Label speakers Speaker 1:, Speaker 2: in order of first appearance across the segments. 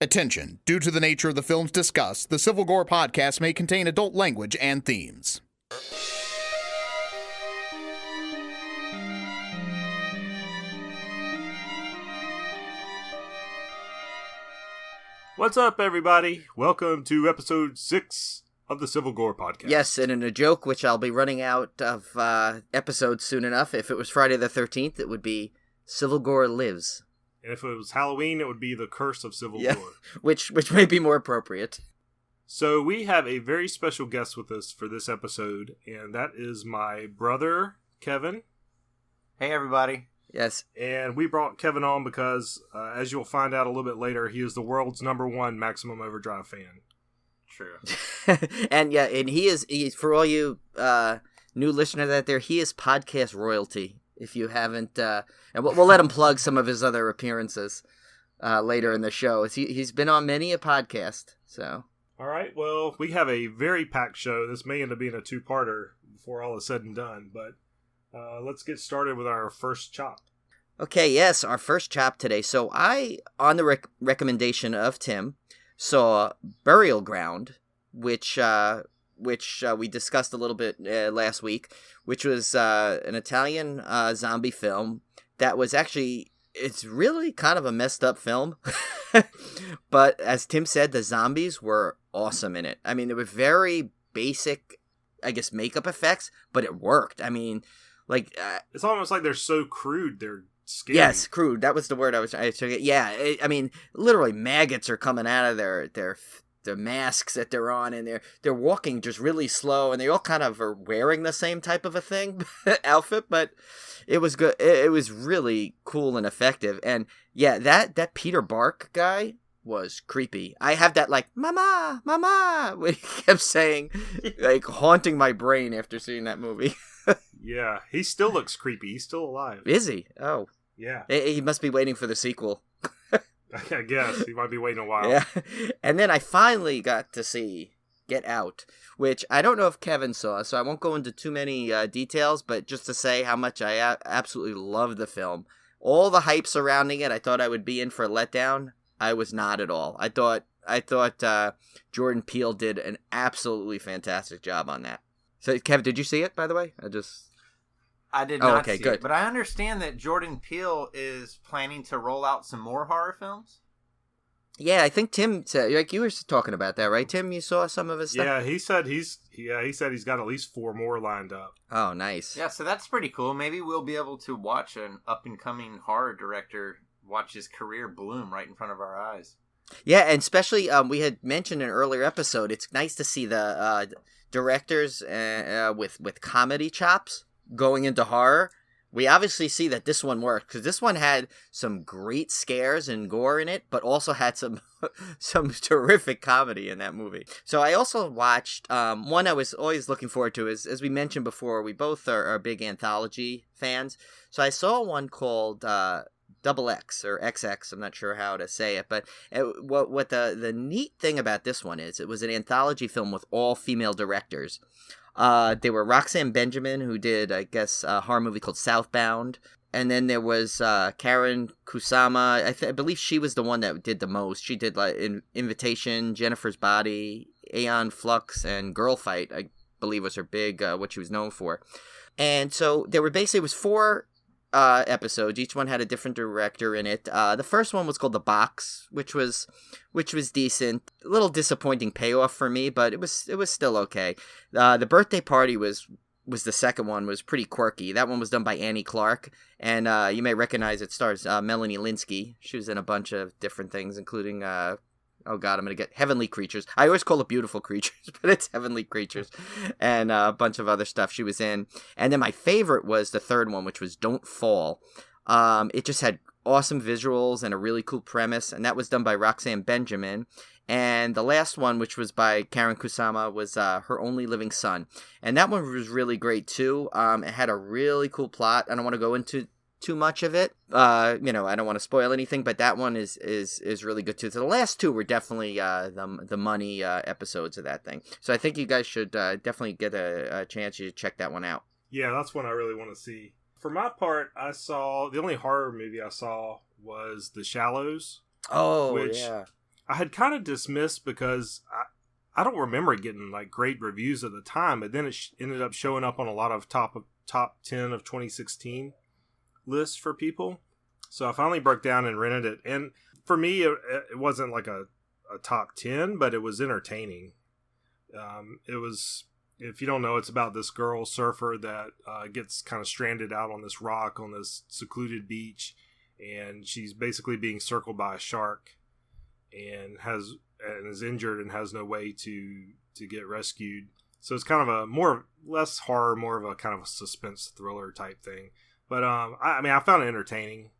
Speaker 1: Attention. Due to the nature of the films discussed, the Civil Gore podcast may contain adult language and themes.
Speaker 2: What's up, everybody? Welcome to episode 6 of the Civil Gore podcast.
Speaker 3: Yes, and in a joke, which I'll be running out of episodes soon enough. If it was Friday the 13th, it would be Civil Gore Lives.
Speaker 2: And if it was Halloween, it would be The Curse of Civil Gore.
Speaker 3: which may be more appropriate.
Speaker 2: So we have a very special guest with us for this episode, and that is my brother, Kevin.
Speaker 4: Hey, everybody.
Speaker 3: Yes.
Speaker 2: And we brought Kevin on because, as you'll find out a little bit later, he is the world's #1 Maximum Overdrive fan.
Speaker 4: True.
Speaker 3: and he's for all you new listeners out there, he is podcast royalty. If you haven't, and we'll let him plug some of his other appearances later in the show. He's been on many a podcast. So,
Speaker 2: all right. Well, we have a very packed show. This may end up being a 2-parter before all is said and done. But let's get started with our first chop.
Speaker 3: Okay. Yes, our first chop today. So I, on the recommendation of Tim, saw Burial Ground, which we discussed a little bit last week, which was an Italian zombie film that was actually, it's really kind of a messed up film. But as Tim said, the zombies were awesome in it. I mean, they were very basic, I guess, makeup effects, but it worked. I mean, like...
Speaker 2: it's almost like they're so crude, they're scary.
Speaker 3: Yes, crude. That was the word I took it. Yeah, I mean, literally maggots are coming out of their masks that they're on, and they're walking just really slow, and they all kind of are wearing the same type of a thing outfit, but it was good. It was really cool and effective. And yeah, that Peter Bark guy was creepy. I have that like mama when he kept saying, like, haunting my brain after seeing that movie.
Speaker 2: Yeah, he still looks creepy. He's still alive.
Speaker 3: Is he? Oh,
Speaker 2: yeah.
Speaker 3: He must be waiting for the sequel.
Speaker 2: I guess he might be waiting a while.
Speaker 3: Yeah, and then I finally got to see Get Out, which I don't know if Kevin saw, so I won't go into too many details, but just to say how much I absolutely loved the film. All the hype surrounding it, I thought I would be in for a letdown. I was not at all. I thought Jordan Peele did an absolutely fantastic job on that. So, Kevin, did you see it, by the way?
Speaker 4: I did not see
Speaker 3: good.
Speaker 4: it, but I understand that Jordan Peele is planning to roll out some more horror films.
Speaker 3: Yeah, I think Tim said, like, you were talking about that, right, Tim? You saw some of his stuff?
Speaker 2: Yeah, he said he's got at least 4 more lined up.
Speaker 3: Oh, nice.
Speaker 4: Yeah, so that's pretty cool. Maybe we'll be able to watch an up-and-coming horror director watch his career bloom right in front of our eyes.
Speaker 3: Yeah, and especially, we had mentioned in an earlier episode, it's nice to see the directors with comedy chops going into horror. We obviously see that this one worked, because this one had some great scares and gore in it, but also had some terrific comedy in that movie. So I also watched, one I was always looking forward to, is, as we mentioned before, we both are big anthology fans. So I saw one called Double X, or XX, I'm not sure how to say it, but what the neat thing about this one is, it was an anthology film with all female directors. They were Roxanne Benjamin, who did, I guess, a horror movie called Southbound. And then there was Karen Kusama. I believe she was the one that did the most. She did like Invitation, Jennifer's Body, Aeon Flux, and Girl Fight, I believe was her big, what she was known for. And so there were basically, it was 4 episodes. Each one had a different director in it. The first one was called The Box, which was decent. A little disappointing payoff for me, but it was still okay. The Birthday Party was the second one, was pretty quirky. That one was done by Annie Clark, and you may recognize it stars Melanie Linsky. She was in a bunch of different things, including oh God, I'm going to get Heavenly Creatures. I always call it Beautiful Creatures, but it's Heavenly Creatures. And a bunch of other stuff she was in. And then my favorite was the third one, which was Don't Fall. It just had awesome visuals and a really cool premise. And that was done by Roxanne Benjamin. And the last one, which was by Karen Kusama, was Her Only Living Son. And that one was really great, too. It had a really cool plot. I don't want to go into too much of it. I don't want to spoil anything, but that one is really good too. So the last 2 were definitely the money episodes of that thing. So I think you guys should definitely get a chance to check that one out.
Speaker 2: Yeah, that's one I really want to see. For my part, the only horror movie I saw was The Shallows.
Speaker 3: Oh, yeah.
Speaker 2: I had kind of dismissed because I don't remember it getting like great reviews at the time, but then it ended up showing up on a lot of top 10 of 2016 lists for people. So I finally broke down and rented it, and for me, it wasn't like a top 10, but it was entertaining. It was, if you don't know, it's about this girl surfer that gets kind of stranded out on this rock on this secluded beach, and she's basically being circled by a shark, and is injured and has no way to get rescued. So it's kind of a less horror, more of a kind of a suspense thriller type thing. But I found it entertaining.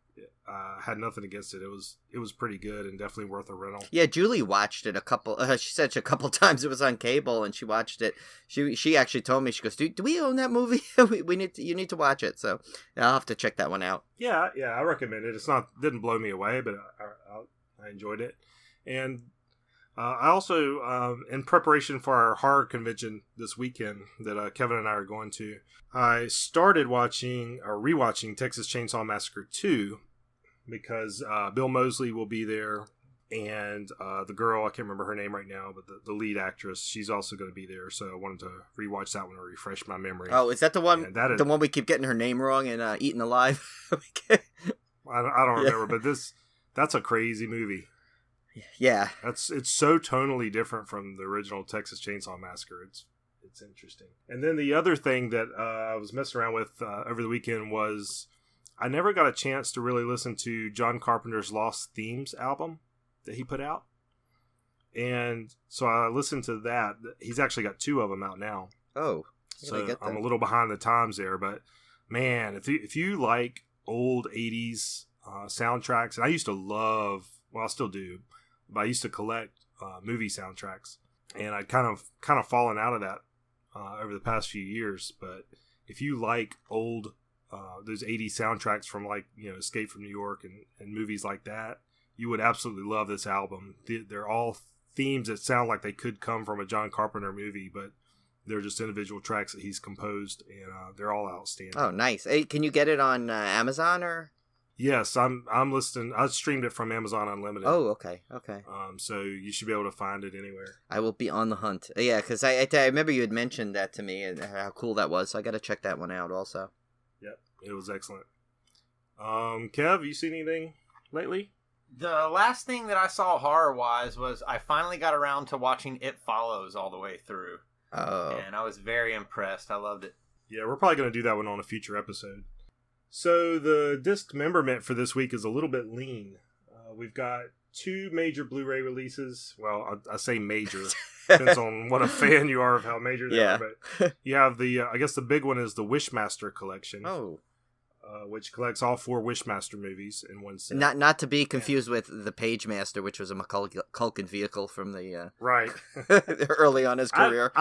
Speaker 2: Had nothing against it. It was pretty good and definitely worth a rental.
Speaker 3: Yeah, Julie watched it a couple. She said a couple times it was on cable, and she watched it. She actually told me, she goes, "Do we own that movie? You need to watch it." So I'll have to check that one out.
Speaker 2: Yeah, I recommend it. Didn't blow me away, but I enjoyed it. And I also, in preparation for our horror convention this weekend that Kevin and I are going to, I started rewatching Texas Chainsaw Massacre 2 because Bill Moseley will be there, and the girl, I can't remember her name right now, but the lead actress, she's also going to be there. So I wanted to rewatch that one to refresh my memory.
Speaker 3: Oh, is that the one? The one we keep getting her name wrong and Eaten Alive?
Speaker 2: I don't remember, but that's a crazy movie.
Speaker 3: Yeah,
Speaker 2: it's so tonally different from the original Texas Chainsaw Massacre. It's interesting. And then the other thing that I was messing around with over the weekend was I never got a chance to really listen to John Carpenter's Lost Themes album that he put out, and so I listened to that. He's actually got 2 of them out now.
Speaker 3: Oh,
Speaker 2: so I'm a little behind the times there, but man, if you like old 80s soundtracks, and I used to love, well, I still do, but I used to collect movie soundtracks, and I'd kind of fallen out of that over the past few years. But if you like old those 80s soundtracks from, like, Escape from New York and movies like that, you would absolutely love this album. They're all themes that sound like they could come from a John Carpenter movie, but they're just individual tracks that he's composed, and they're all outstanding.
Speaker 3: Oh, nice. Hey, can you get it on Amazon or?
Speaker 2: Yes, I'm listening. I streamed it from Amazon Unlimited.
Speaker 3: Oh, okay.
Speaker 2: So you should be able to find it anywhere.
Speaker 3: I will be on the hunt. Yeah, because I remember you had mentioned that to me and how cool that was. So I got to check that one out also.
Speaker 2: Yep, it was excellent. Kev, you seen anything lately?
Speaker 4: The last thing that I saw horror-wise was I finally got around to watching It Follows all the way through.
Speaker 3: Oh.
Speaker 4: And I was very impressed. I loved it.
Speaker 2: Yeah, we're probably going to do that one on a future episode. So the dismemberment for this week is a little bit lean. We've got 2 major Blu-ray releases. Well, I say major. Depends on what a fan you are of how major they are. But you have I guess the big one is the Wishmaster collection.
Speaker 3: Oh.
Speaker 2: Which collects all 4 Wishmaster movies in one set.
Speaker 3: Not to be confused with the Pagemaster, which was a Culkin vehicle from the
Speaker 2: right
Speaker 3: early on his career.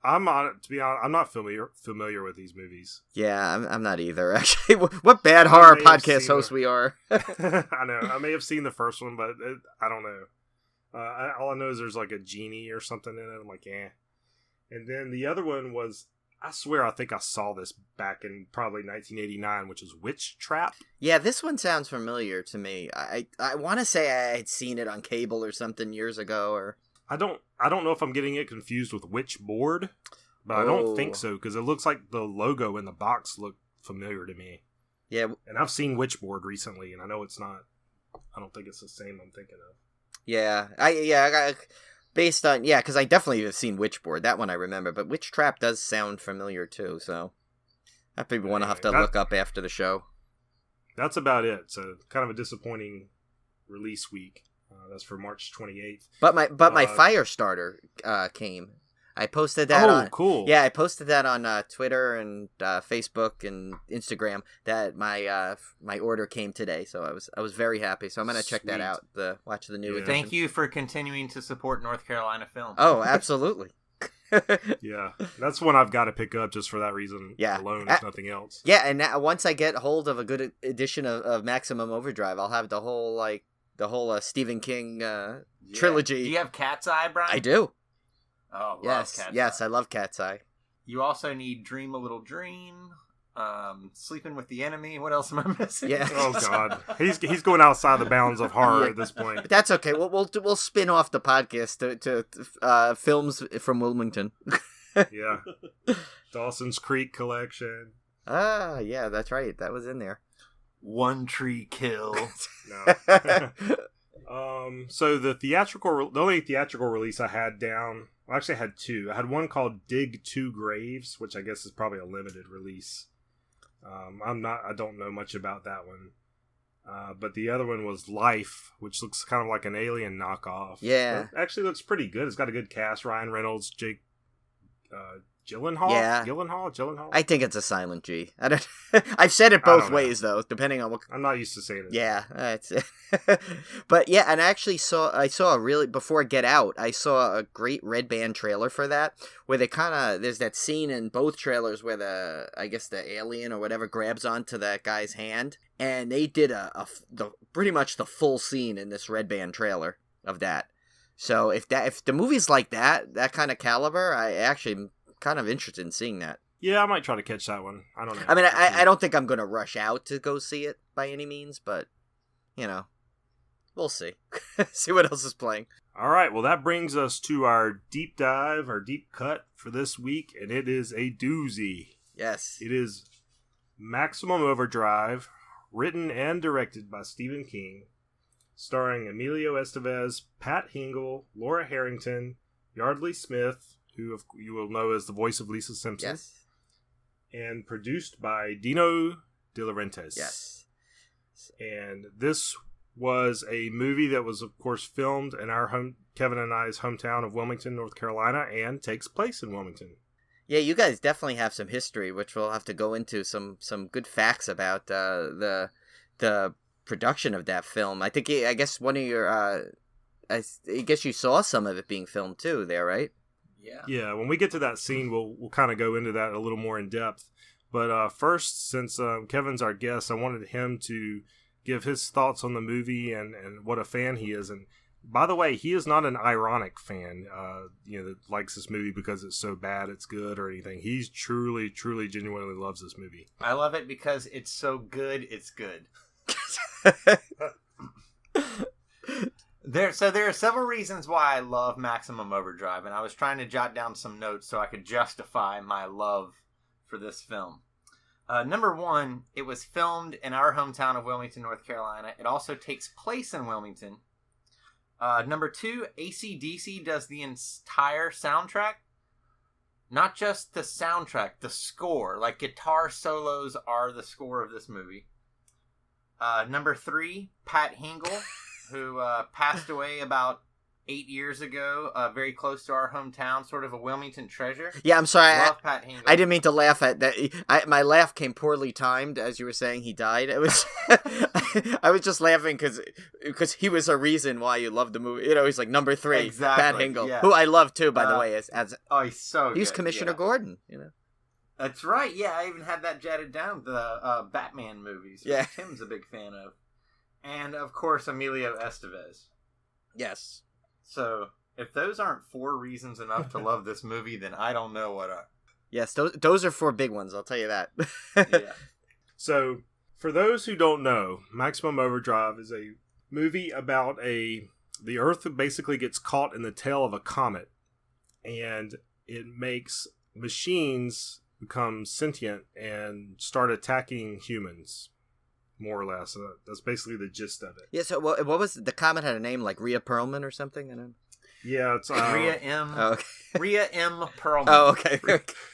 Speaker 2: I'm on it, to be honest. I'm not familiar with these movies.
Speaker 3: Yeah, I'm not either. Actually, what bad horror podcast hosts we are.
Speaker 2: I know. I may have seen the first one, but I don't know. All I know is there's like a genie or something in it. I'm like, eh. And then the other one was, I swear, I think I saw this back in probably 1989, which is Witch Trap. Yeah,
Speaker 3: this one sounds familiar to me. I want to say I had seen it on cable or something years ago, or.
Speaker 2: I don't know if I'm getting it confused with Witchboard, but I don't think so, because it looks like the logo in the box looked familiar to me.
Speaker 3: Yeah.
Speaker 2: And I've seen Witchboard recently, and I know it's not. I don't think it's the same I'm thinking of.
Speaker 3: Yeah. I based on, because I definitely have seen Witchboard. That one I remember, but Witch Trap does sound familiar too, so I probably want to have to look up after the show. That's about it. So kind of a disappointing release week. That's for March 28th. But my Firestarter came. I posted that on. Oh, cool. Yeah, I posted that on Twitter and Facebook and Instagram that my order came today. So I was very happy. So I'm gonna check that out. Watch the new edition.
Speaker 4: Thank you for continuing to support North Carolina film.
Speaker 3: Oh, absolutely.
Speaker 2: Yeah, that's one I've got to pick up just for that reason alone, if nothing else. Yeah, and once I get hold of a good edition of Maximum Overdrive, I'll have the whole Stephen King trilogy.
Speaker 4: Do you have Cat's Eye, Brian?
Speaker 3: I do.
Speaker 4: Oh,
Speaker 3: yes, I love Cat's Eye.
Speaker 4: You also need Dream a Little Dream, Sleeping with the Enemy. What else am I missing?
Speaker 3: Yeah.
Speaker 2: Oh God, he's going outside the bounds of horror at this point.
Speaker 3: But that's okay. We'll spin off the podcast to films from Wilmington.
Speaker 2: Yeah, Dawson's Creek collection.
Speaker 3: Ah, yeah, that's right. That was in there.
Speaker 4: One Tree Kill.
Speaker 2: No. So the only theatrical release I had down. Well, actually, I had two. I had one called Dig Two Graves, which I guess is probably a limited release. I don't know much about that one. But the other one was Life, which looks kind of like an Alien knockoff.
Speaker 3: Yeah.
Speaker 2: But it actually looks pretty good. It's got a good cast. Ryan Reynolds, Jake Gyllenhaal?
Speaker 3: Yeah.
Speaker 2: Gyllenhaal?
Speaker 3: I think it's a silent G. I don't. I've said it both ways though, depending on what.
Speaker 2: I'm not used to saying it.
Speaker 3: Yeah, that's it. But yeah, and I saw a really before Get Out. I saw a great Red Band trailer for that, where they there's that scene in both trailers where the alien or whatever grabs onto that guy's hand, and they did pretty much the full scene in this Red Band trailer of that. So if the movie's like that kind of caliber, I actually am kind of interested in seeing that.
Speaker 2: Yeah, I might try to catch that one. I don't know.
Speaker 3: I mean, I don't think I'm going to rush out to go see it by any means, but, we'll see. See what else is playing.
Speaker 2: All right, well, that brings us to our deep dive, our deep cut for this week, and it is a doozy.
Speaker 3: Yes.
Speaker 2: It is Maximum Overdrive, written and directed by Stephen King, starring Emilio Estevez, Pat Hingle, Laura Harrington, Yardley Smith, who you will know as the voice of Lisa Simpson.
Speaker 3: Yes.
Speaker 2: And produced by Dino De Laurentiis.
Speaker 3: Yes.
Speaker 2: And this was a movie that was, of course, filmed in Kevin and I's hometown of Wilmington, North Carolina, and takes place in Wilmington.
Speaker 3: Yeah, you guys definitely have some history, which we'll have to go into some good facts about the production of that film. I guess one of your I guess you saw some of it being filmed too there, right?
Speaker 2: Yeah, when we get to that scene, we'll kind of go into that a little more in depth. But first, since Kevin's our guest, I wanted him to give his thoughts on the movie and what a fan he is. And by the way, he is not an ironic fan, that likes this movie because it's so bad it's good or anything. He's truly, truly, genuinely loves this movie.
Speaker 4: I love it because it's so good, it's good. There are several reasons why I love Maximum Overdrive, and I was trying to jot down some notes so I could justify my love for this film. Number one, it was filmed in our hometown of Wilmington, North Carolina. It also takes place in Wilmington. Number two, AC/DC does the entire soundtrack. Not just the soundtrack, the score. Like, guitar solos are the score of this movie. Number three, Pat Hingle, who passed away about 8 years ago, very close to our hometown, sort of a Wilmington treasure.
Speaker 3: Yeah, I'm sorry.
Speaker 4: Love Pat Hingle.
Speaker 3: I didn't mean to laugh at that. My laugh came poorly timed as you were saying he died. It was, I was just laughing because he was a reason why you loved the movie. He's like number three,
Speaker 4: exactly,
Speaker 3: Pat Hingle,
Speaker 4: yeah.
Speaker 3: who I love too, by the way.
Speaker 4: He's so
Speaker 3: he was
Speaker 4: good,
Speaker 3: Commissioner Gordon.
Speaker 4: That's right. Yeah, I even had that jotted down. The Batman movies, which Tim's a big fan of, and of course Emilio Estevez.
Speaker 3: Yes.
Speaker 4: So, if those aren't 4 reasons enough to love this movie, then I don't know what are.
Speaker 3: Yes, those are 4 big ones, I'll tell you that.
Speaker 4: Yeah.
Speaker 2: So, for those who don't know, Maximum Overdrive is a movie about the Earth basically gets caught in the tail of a comet, and it makes machines become sentient and start attacking humans. More or less. That's basically the gist of it.
Speaker 3: Yeah, so what was the comet had a name like Rhea Perlman or something?
Speaker 2: Yeah, it's
Speaker 4: Rhea M.
Speaker 3: Oh, okay.
Speaker 4: Rhea M. Perlman.
Speaker 3: Oh, okay.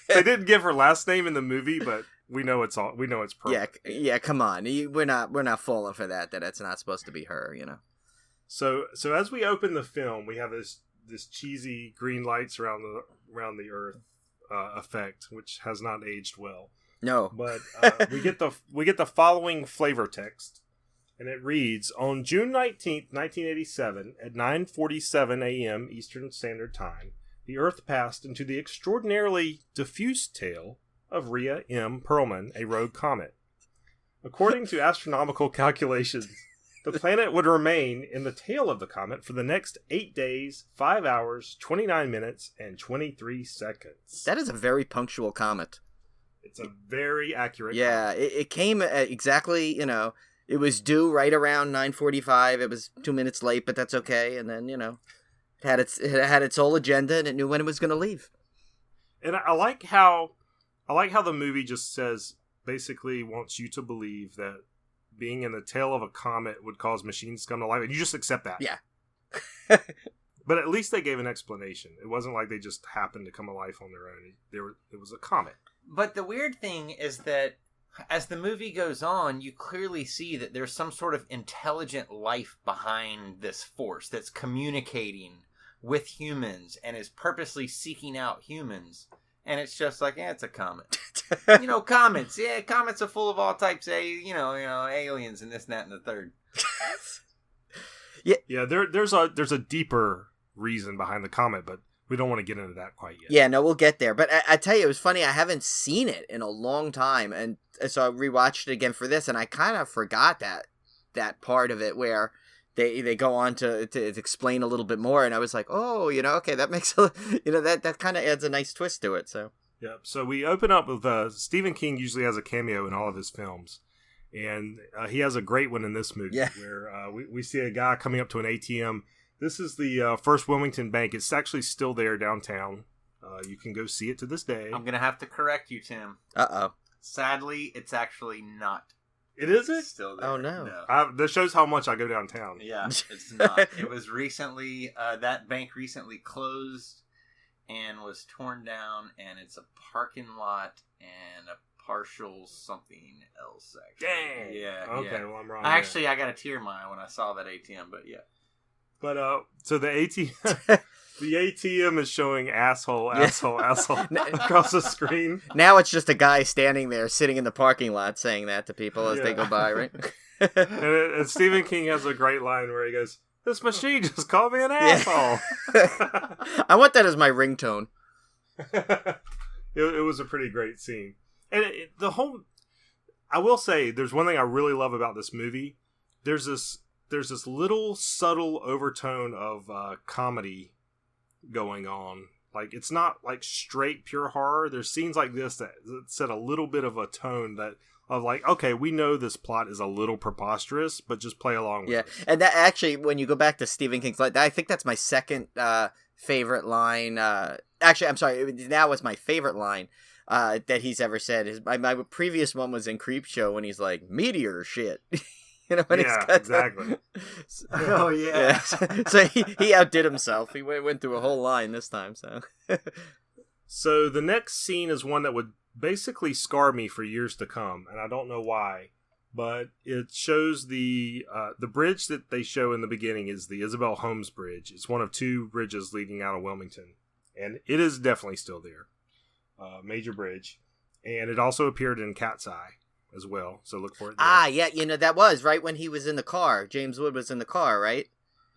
Speaker 2: They didn't give her last name in the movie, but we know it's Perlman.
Speaker 3: Yeah. Come on, we're not falling for that it's not supposed to be her.
Speaker 2: So as we open the film, we have this cheesy green lights around the Earth effect, which has not aged well.
Speaker 3: No,
Speaker 2: but we get the following flavor text, and it reads: On June 19th, 1987, at 9:47 a.m. Eastern Standard Time, the Earth passed into the extraordinarily diffuse tail of Rhea M. Perlman, a rogue comet. According to astronomical calculations, the planet would remain in the tail of the comet for the next 8 days, 5 hours, 29 minutes, and 23 seconds.
Speaker 3: That is a very punctual comet.
Speaker 2: It's a very accurate.
Speaker 3: Yeah, it came at exactly, it was due right around 9:45. It was 2 minutes late, but that's okay. And then, it had its whole agenda, and it knew when it was going to leave.
Speaker 2: And I like how the movie just says, basically wants you to believe that being in the tail of a comet would cause machines to come to life, and you just accept that.
Speaker 3: Yeah.
Speaker 2: But at least they gave an explanation. It wasn't like they just happened to come to life on their own. It was a comet.
Speaker 4: But the weird thing is that as the movie goes on, you clearly see that there's some sort of intelligent life behind this force that's communicating with humans and is purposely seeking out humans. And it's just like, it's a comet. Comets. Yeah, comets are full of all types of, aliens and this, and that, and the third.
Speaker 2: Yeah. There's a deeper reason behind the comet, but we don't want to get into that quite yet.
Speaker 3: Yeah, no, we'll get there. But I tell you, it was funny. I haven't seen it in a long time, and so I rewatched it again for this, and I kind of forgot that part of it where they go on to explain a little bit more, and I was like, oh, okay, that makes that kind of adds a nice twist to it. So
Speaker 2: yeah. So we open up with Stephen King usually has a cameo in all of his films, and he has a great one in this movie where we see a guy coming up to an ATM. This is the First Wilmington Bank. It's actually still there downtown. You can go see it to this day.
Speaker 4: I'm going to have to correct you, Tim.
Speaker 3: Uh-oh.
Speaker 4: Sadly, it's actually not.
Speaker 2: It isn't?
Speaker 4: Still there.
Speaker 3: Oh, no.
Speaker 2: That shows how much I go downtown.
Speaker 4: Yeah, it's not. It was recently, that bank recently closed and was torn down, and it's a parking lot and a partial something else, actually.
Speaker 2: Dang!
Speaker 4: Yeah.
Speaker 2: Okay, well, I'm wrong.
Speaker 4: Actually, I got a tear in my eye when I saw that ATM, but yeah.
Speaker 2: But, so the ATM is showing asshole across the screen.
Speaker 3: Now it's just a guy standing there, sitting in the parking lot, saying that to people as they go by, right?
Speaker 2: and Stephen King has a great line where he goes, "This machine just called me an asshole."
Speaker 3: I want that as my ringtone.
Speaker 2: It was a pretty great scene. And I will say, there's one thing I really love about this movie. There's this little subtle overtone of comedy going on. Like, it's not like straight pure horror. There's scenes like this that set a little bit of a tone of like, okay, we know this plot is a little preposterous, but just play along with it.
Speaker 3: Yeah, and that actually, when you go back to Stephen King's, I think that's my second favorite line. Actually, I'm sorry, that was my favorite line that he's ever said. My previous one was in Creepshow when he's like, meteor shit. When
Speaker 2: exactly.
Speaker 4: Oh, yeah.
Speaker 3: So he outdid himself. He went through a whole line this time.
Speaker 2: So the next scene is one that would basically scar me for years to come, and I don't know why, but it shows the bridge that they show in the beginning is the Isabel Holmes Bridge. It's one of two bridges leading out of Wilmington, and it is definitely still there. Major bridge, and it also appeared in Cat's Eye as well, so look for it there.
Speaker 3: Yeah, that was right when he was in the car. James Wood was in the car, right?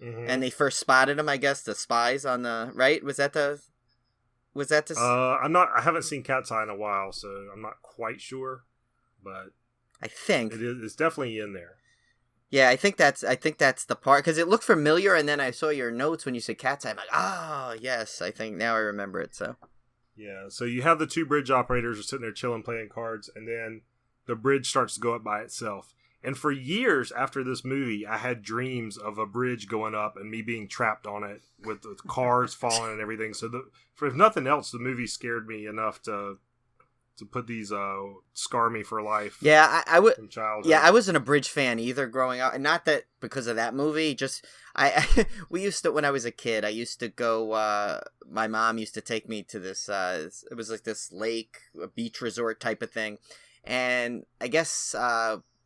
Speaker 3: Mm-hmm. And they first spotted him, I guess, the spies on the right. Was that the?
Speaker 2: I haven't seen Cat's Eye in a while, so I'm not quite sure, but
Speaker 3: I think
Speaker 2: it's definitely in there.
Speaker 3: Yeah, I think that's the part, because it looked familiar, and then I saw your notes when you said Cat's Eye. I'm like, oh yes, I think now I remember it. So
Speaker 2: yeah, so you have the two bridge operators are sitting there chilling, playing cards, and then the bridge starts to go up by itself. And for years after this movie, I had dreams of a bridge going up and me being trapped on it with the cars falling and everything. So, if nothing else, the movie scared me enough to put these scar me for life.
Speaker 3: Yeah, I would.
Speaker 2: From childhood.
Speaker 3: Yeah, I wasn't a bridge fan either growing up, and not that because of that movie. Just we used to, when I was a kid, I used to go. My mom used to take me to this. It was like this lake, a beach resort type of thing. And I guess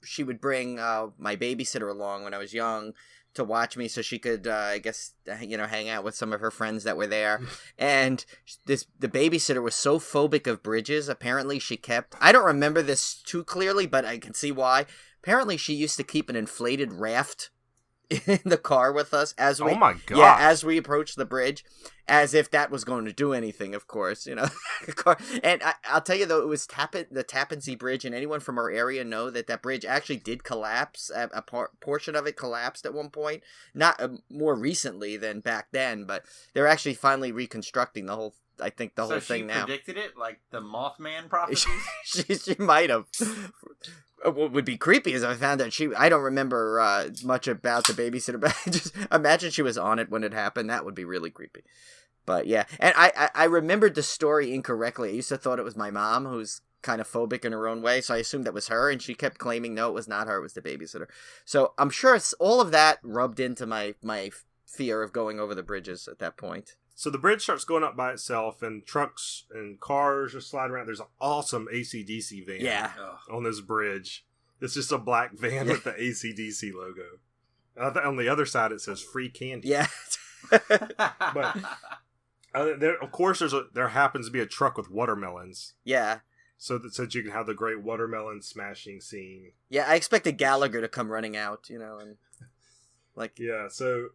Speaker 3: she would bring my babysitter along when I was young to watch me, so she could, hang out with some of her friends that were there. And the babysitter was so phobic of bridges. Apparently, she kept. I don't remember this too clearly, but I can see why. Apparently, she used to keep an inflated raft in the car with us as we.
Speaker 2: Oh my god!
Speaker 3: Yeah, as we approached the bridge, as if that was going to do anything. Of course, And I'll tell you though, it was the Tappan Zee Bridge, and anyone from our area know that bridge actually did collapse. A portion of it collapsed at one point, not more recently than back then, but they're actually finally reconstructing the I think, the whole thing now.
Speaker 4: So she predicted it, like the Mothman prophecies?
Speaker 3: she might have. What would be creepy is I found out I don't remember much about the babysitter, but just imagine she was on it when it happened. That would be really creepy. But yeah, and I remembered the story incorrectly. I used to thought it was my mom, who's kind of phobic in her own way, so I assumed that was her, and she kept claiming, no, it was not her, it was the babysitter. So I'm sure all of that rubbed into my fear of going over the bridges at that point.
Speaker 2: So the bridge starts going up by itself, and trucks and cars just slide around. There's an awesome AC/DC van on this bridge. It's just a black van with the AC/DC logo. On the other side, it says free candy.
Speaker 3: Yeah.
Speaker 2: But there happens to be a truck with watermelons.
Speaker 3: Yeah.
Speaker 2: So that you can have the great watermelon smashing scene.
Speaker 3: Yeah, I expected Gallagher to come running out, and like...
Speaker 2: Yeah, so...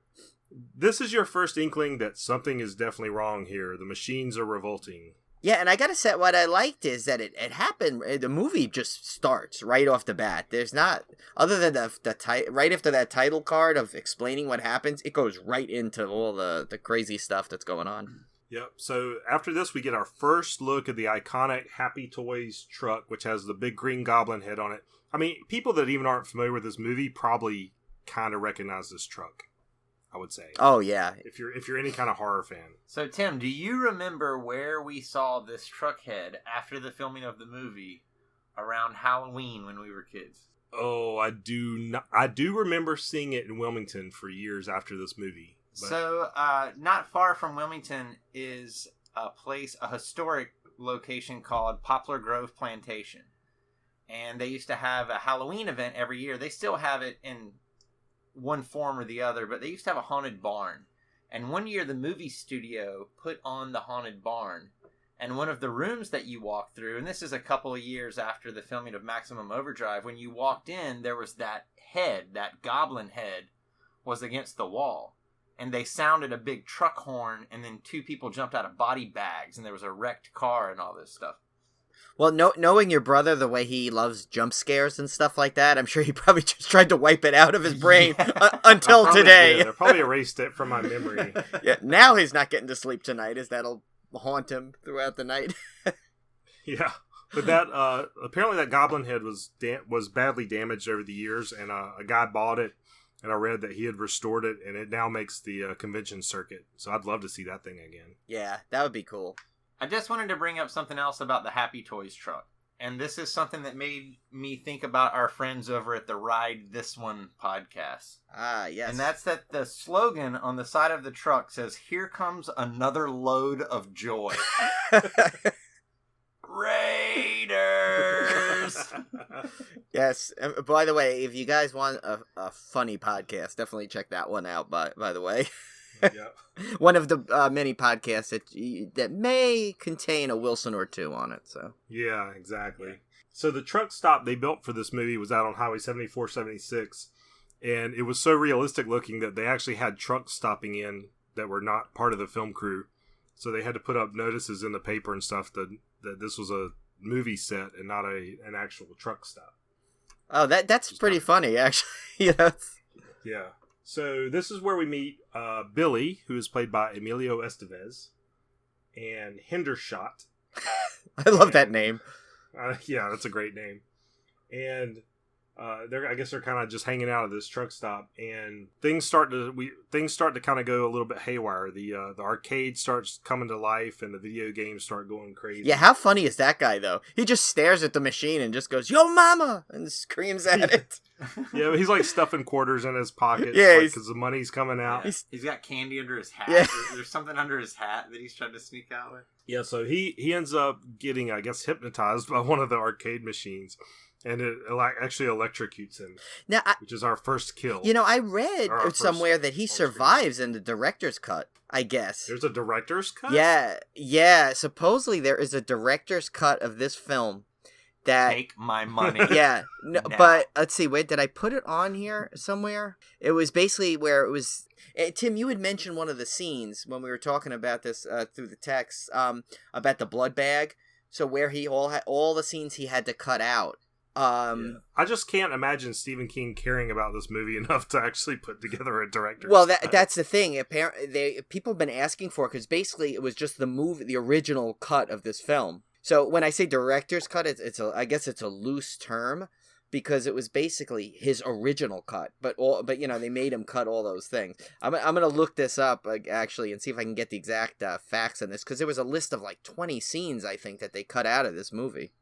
Speaker 2: This is your first inkling that something is definitely wrong here. The machines are revolting.
Speaker 3: Yeah, and I gotta say, what I liked is that it happened. The movie just starts right off the bat. There's not, other than the right after that title card of explaining what happens, it goes right into all the crazy stuff that's going on.
Speaker 2: Yep. So after this, we get our first look at the iconic Happy Toys truck, which has the big green goblin head on it. I mean, people that even aren't familiar with this movie probably kind of recognize this truck, I would say.
Speaker 3: Oh yeah.
Speaker 2: If you're any kind of horror fan.
Speaker 4: So Tim, do you remember where we saw this truck head after the filming of the movie around Halloween when we were kids?
Speaker 2: Oh, I do remember seeing it in Wilmington for years after this movie. But...
Speaker 4: So, not far from Wilmington is a historic location called Poplar Grove Plantation. And they used to have a Halloween event every year. They still have it in one form or the other, but they used to have a haunted barn. And one year the movie studio put on the haunted barn, and one of the rooms that you walked through, and this is a couple of years after the filming of Maximum Overdrive, when you walked in, there was that goblin head was against the wall, and they sounded a big truck horn, and then two people jumped out of body bags, and there was a wrecked car and all this stuff.
Speaker 3: Well, knowing your brother, the way he loves jump scares and stuff like that, I'm sure he probably just tried to wipe it out of his brain until today.
Speaker 2: I probably erased it from my memory.
Speaker 3: Yeah, now he's not getting to sleep tonight, as that'll haunt him throughout the night.
Speaker 2: Yeah, but that apparently that goblin head was badly damaged over the years, and a guy bought it, and I read that he had restored it, and it now makes the convention circuit. So I'd love to see that thing again.
Speaker 3: Yeah, that would be cool.
Speaker 4: I just wanted to bring up something else about the Happy Toys truck. And this is something that made me think about our friends over at the Ride This One podcast.
Speaker 3: Ah, yes.
Speaker 4: And that's that the slogan on the side of the truck says, "Here comes another load of joy." Raiders!
Speaker 3: Yes. By the way, if you guys want a funny podcast, definitely check that one out, by the way.
Speaker 2: Yep.
Speaker 3: One of the many podcasts that may contain a Wilson or two on it. So
Speaker 2: yeah, exactly. So the truck stop they built for this movie was out on Highway 7476, and it was so realistic looking that they actually had trucks stopping in that were not part of the film crew. So they had to put up notices in the paper and stuff that this was a movie set and not an actual truck stop.
Speaker 3: Oh, that's pretty funny, actually.
Speaker 2: Yeah. So this is where we meet Billy, who is played by Emilio Estevez, and Hendershot.
Speaker 3: I love that name.
Speaker 2: Yeah, that's a great name. And I guess they're kind of just hanging out at this truck stop, and things start to kind of go a little bit haywire. The arcade starts coming to life, and the video games start going crazy.
Speaker 3: Yeah, how funny is that guy though? He just stares at the machine and just goes, "Yo, mama!" and screams at it.
Speaker 2: Yeah, but he's like stuffing quarters in his pockets,
Speaker 3: yeah,
Speaker 2: because the money's coming out.
Speaker 4: Yeah. He's got candy under his hat.
Speaker 3: Yeah.
Speaker 4: There's something under his hat that he's trying to sneak out with.
Speaker 2: Yeah, so he ends up getting, I guess, hypnotized by one of the arcade machines. And it actually electrocutes him,
Speaker 3: now,
Speaker 2: which is our first kill.
Speaker 3: I read somewhere that he survives in the director's cut, I guess.
Speaker 2: There's a director's cut?
Speaker 3: Yeah. Supposedly there is a director's cut of this film that...
Speaker 4: Take my money.
Speaker 3: Yeah. No, but let's see, wait, did I put it on here somewhere? It was basically where it was... Tim, you had mentioned one of the scenes when we were talking about this through the text, about the blood bag. So where he all the scenes he had to cut out.
Speaker 2: I just can't imagine Stephen King caring about this movie enough to actually put together a director's
Speaker 3: Well,
Speaker 2: cut.
Speaker 3: that's the thing. Apparently, people have been asking for it because basically it was just the original cut of this film. So when I say director's cut, I guess it's a loose term because it was basically his original cut. But they made him cut all those things. I'm gonna look this up actually and see if I can get the exact facts on this because there was a list of like 20 scenes I think that they cut out of this movie.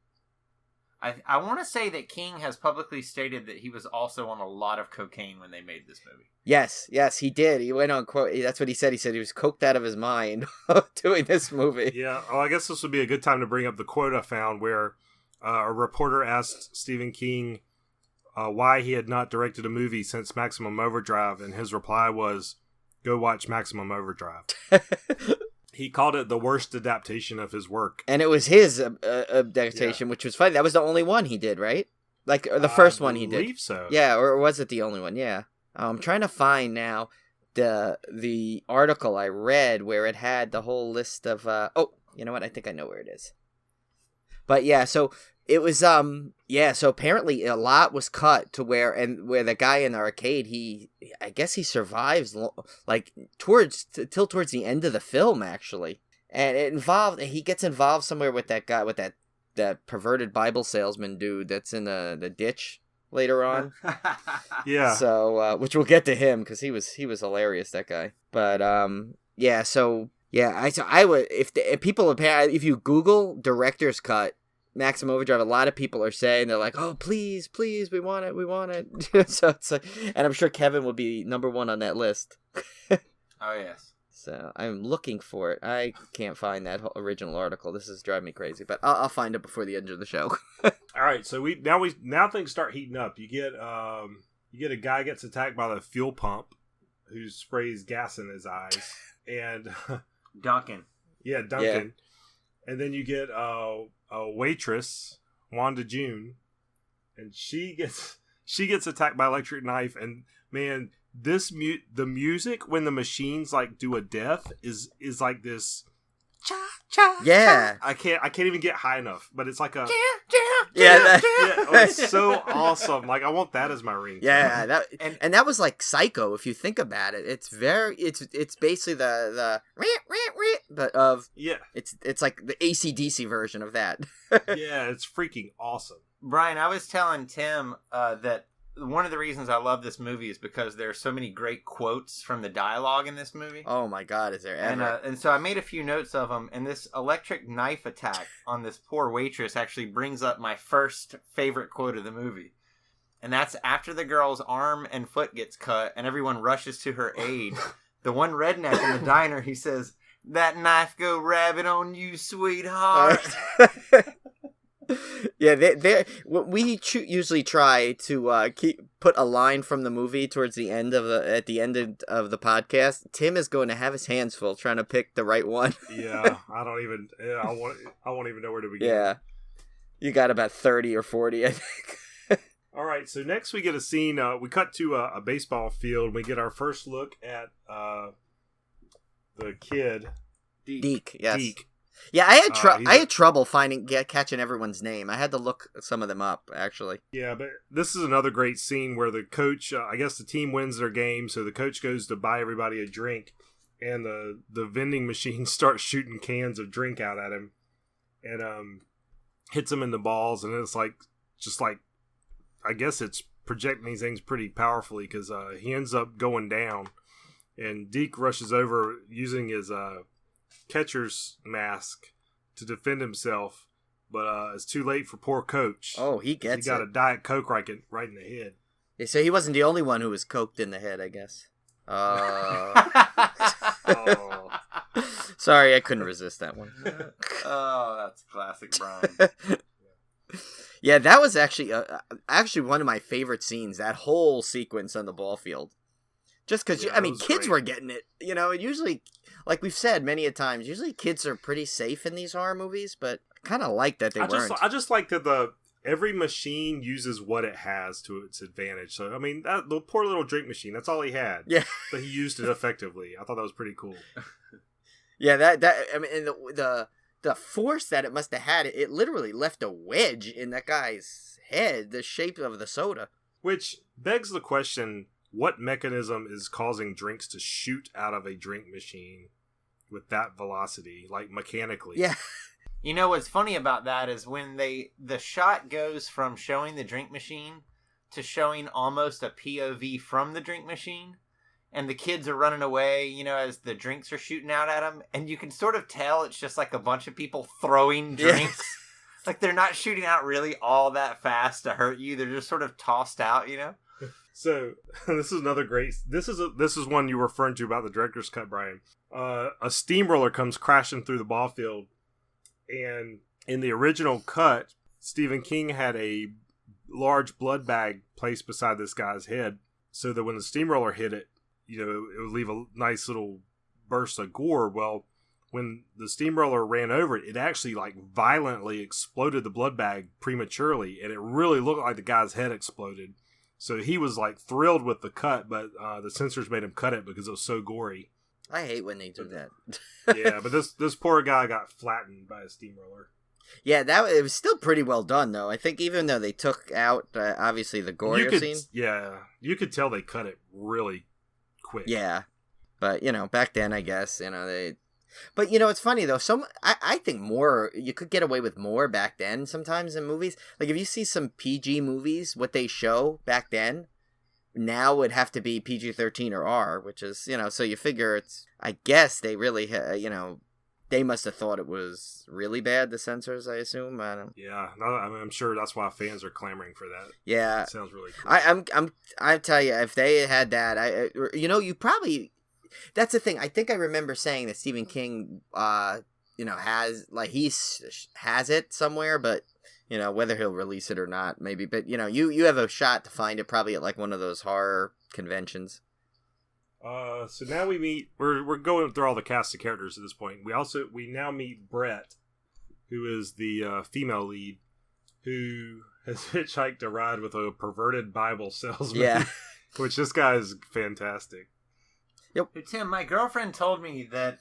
Speaker 4: I want to say that King has publicly stated that he was also on a lot of cocaine when they made this movie.
Speaker 3: Yes, he did. He went on quote. That's what he said. He said he was coked out of his mind doing this movie.
Speaker 2: Yeah. Oh, I guess this would be a good time to bring up the quote I found where a reporter asked Stephen King why he had not directed a movie since Maximum Overdrive, and his reply was, "Go watch Maximum Overdrive." He called it the worst adaptation of his work.
Speaker 3: And it was his adaptation, which was funny. That was the only one he did, right? Like, the first one he did. I
Speaker 2: believe so.
Speaker 3: Yeah, or was it the only one? Yeah. I'm trying to find now the article I read where it had the whole list of... you know what? I think I know where it is. But yeah, so it was... so apparently a lot was cut to where the guy in the arcade, I guess he survives towards the end of the film actually, and he gets involved somewhere with that guy with that perverted Bible salesman dude that's in the ditch later on.
Speaker 2: Yeah.
Speaker 3: So which we'll get to him because he was hilarious, that guy. But I would if you Google director's cut Maximum Overdrive, a lot of people are saying, they're like, oh, please, we want it. So it's like, and I'm sure Kevin will be number one on that list.
Speaker 4: Oh, yes.
Speaker 3: So I'm looking for it. I can't find that original article. This is driving me crazy, but I'll find it before the end of the show.
Speaker 2: All right, so now things start heating up. You get a guy gets attacked by the fuel pump who sprays gas in his eyes, and
Speaker 4: Duncan.
Speaker 2: Yeah, Duncan. Yeah. And then you get a waitress, Wanda June, and she gets attacked by electric knife. And man, the music when the machines like do a death is like this. Cha, cha,
Speaker 3: yeah,
Speaker 2: I can't even get high enough, but it's like a it's so awesome. Like I want that as my ringtone.
Speaker 3: Yeah, that was like Psycho. If you think about it, it's basically the but it's like the AC/DC version of that.
Speaker 2: Yeah, it's freaking awesome.
Speaker 4: Brian, I was telling Tim that one of the reasons I love this movie is because there are so many great quotes from the dialogue in this movie.
Speaker 3: Oh my God, is there ever?
Speaker 4: And so I made a few notes of them, and this electric knife attack on this poor waitress actually brings up my first favorite quote of the movie. And that's after the girl's arm and foot gets cut and everyone rushes to her aid. The one redneck in the diner, he says, "That knife go rabbit on you, sweetheart."
Speaker 3: Yeah, we usually try to put a line from the movie towards the end of the podcast. Tim is going to have his hands full trying to pick the right one.
Speaker 2: Yeah, I won't even know where to begin.
Speaker 3: Yeah, you got about 30 or 40, I think.
Speaker 2: All right, so next we get a scene. We cut to a baseball field. We get our first look at the kid,
Speaker 3: Deke. Yes.
Speaker 2: Deke.
Speaker 3: Yeah, I had trouble catching everyone's name. I had to look some of them up, actually.
Speaker 2: Yeah, but this is another great scene where the coach, I guess the team wins their game, so the coach goes to buy everybody a drink, and the vending machine starts shooting cans of drink out at him, and hits him in the balls, and it's I guess it's projecting these things pretty powerfully, because he ends up going down, and Deke rushes over using his catcher's mask to defend himself, but it's too late for poor coach.
Speaker 3: Oh, he gets
Speaker 2: it. He got a Diet Coke right in the head.
Speaker 3: Yeah, so he wasn't the only one who was coked in the head, I guess. Sorry, I couldn't resist that one.
Speaker 4: Oh, that's classic Brian.
Speaker 3: Yeah, that was actually one of my favorite scenes, that whole sequence on the ball field. Just because, kids were getting it. Usually, like we've said many a times, usually kids are pretty safe in these horror movies, but I kind of like that they weren't.
Speaker 2: I just like that every machine uses what it has to its advantage. So, the poor little drink machine, that's all he had.
Speaker 3: Yeah.
Speaker 2: But he used it effectively. I thought that was pretty cool.
Speaker 3: Yeah, the force that it must have had, it literally left a wedge in that guy's head the shape of the soda.
Speaker 2: Which begs the question, what mechanism is causing drinks to shoot out of a drink machine with that velocity, like mechanically?
Speaker 3: Yeah.
Speaker 4: You know what's funny about that is when the shot goes from showing the drink machine to showing almost a POV from the drink machine, and the kids are running away, you know, as the drinks are shooting out at them, and you can sort of tell it's just like a bunch of people throwing drinks. Like, they're not shooting out really all that fast to hurt you. They're just sort of tossed out, you know?
Speaker 2: So, this is another great... This is one you were referring to about the director's cut, Brian. A steamroller comes crashing through the ball field, and in the original cut, Stephen King had a large blood bag placed beside this guy's head, so that when the steamroller hit it, you know, it would leave a nice little burst of gore. Well, when the steamroller ran over it, it actually like violently exploded the blood bag prematurely, and it really looked like the guy's head exploded. So he was like thrilled with the cut, but the censors made him cut it because it was so gory.
Speaker 3: I hate when they do that.
Speaker 2: Yeah, but this poor guy got flattened by a steamroller.
Speaker 3: Yeah, it was still pretty well done, though. I think even though they took out, obviously, the gore scene.
Speaker 2: Yeah, you could tell they cut it really quick.
Speaker 3: Yeah, but, you know, back then, I guess, you know, they... But, you know, it's funny, though. I think more... You could get away with more back then sometimes in movies. Like, if you see some PG movies, what they show back then, now would have to be PG-13 or R, which is, you know, so you figure it's... I guess they really, you know... They must have thought it was really bad, the censors, I assume. I don't...
Speaker 2: Yeah, I'm sure that's why fans are clamoring for that.
Speaker 3: Yeah.
Speaker 2: It sounds really cool.
Speaker 3: I tell you, if they had that, you know, you probably... That's the thing. I think I remember saying that Stephen King, you know, has it somewhere, but, you know, whether he'll release it or not, maybe. But, you know, you have a shot to find it probably at, like, one of those horror conventions.
Speaker 2: So now we're going through all the cast of characters at this point. We now meet Brett, who is the female lead, who has hitchhiked a ride with a perverted Bible salesman.
Speaker 3: Yeah.
Speaker 2: Which this guy is fantastic.
Speaker 3: Yep.
Speaker 4: Hey, Tim, my girlfriend told me that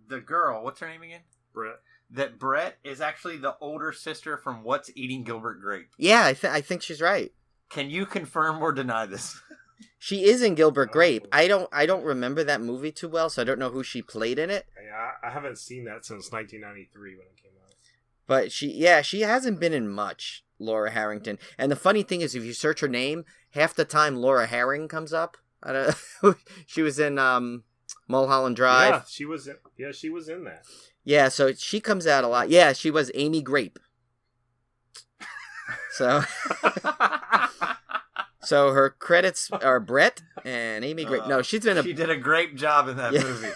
Speaker 4: the girl, what's her name again?
Speaker 2: Brett.
Speaker 4: That Brett is actually the older sister from What's Eating Gilbert Grape.
Speaker 3: Yeah, I think she's right.
Speaker 4: Can you confirm or deny this?
Speaker 3: She is in Gilbert Grape. I don't remember that movie too well, so I don't know who she played in it.
Speaker 2: Yeah, I haven't seen that since 1993 when it came out.
Speaker 3: But she hasn't been in much, Laura Harrington. And the funny thing is, if you search her name, half the time Laura Herring comes up. She was in Mulholland Drive.
Speaker 2: Yeah, she was in that.
Speaker 3: Yeah, so she comes out a lot. Yeah, she was Amy Grape. So So her credits are Brett and Amy Grape. No, she did
Speaker 4: a great job in that movie.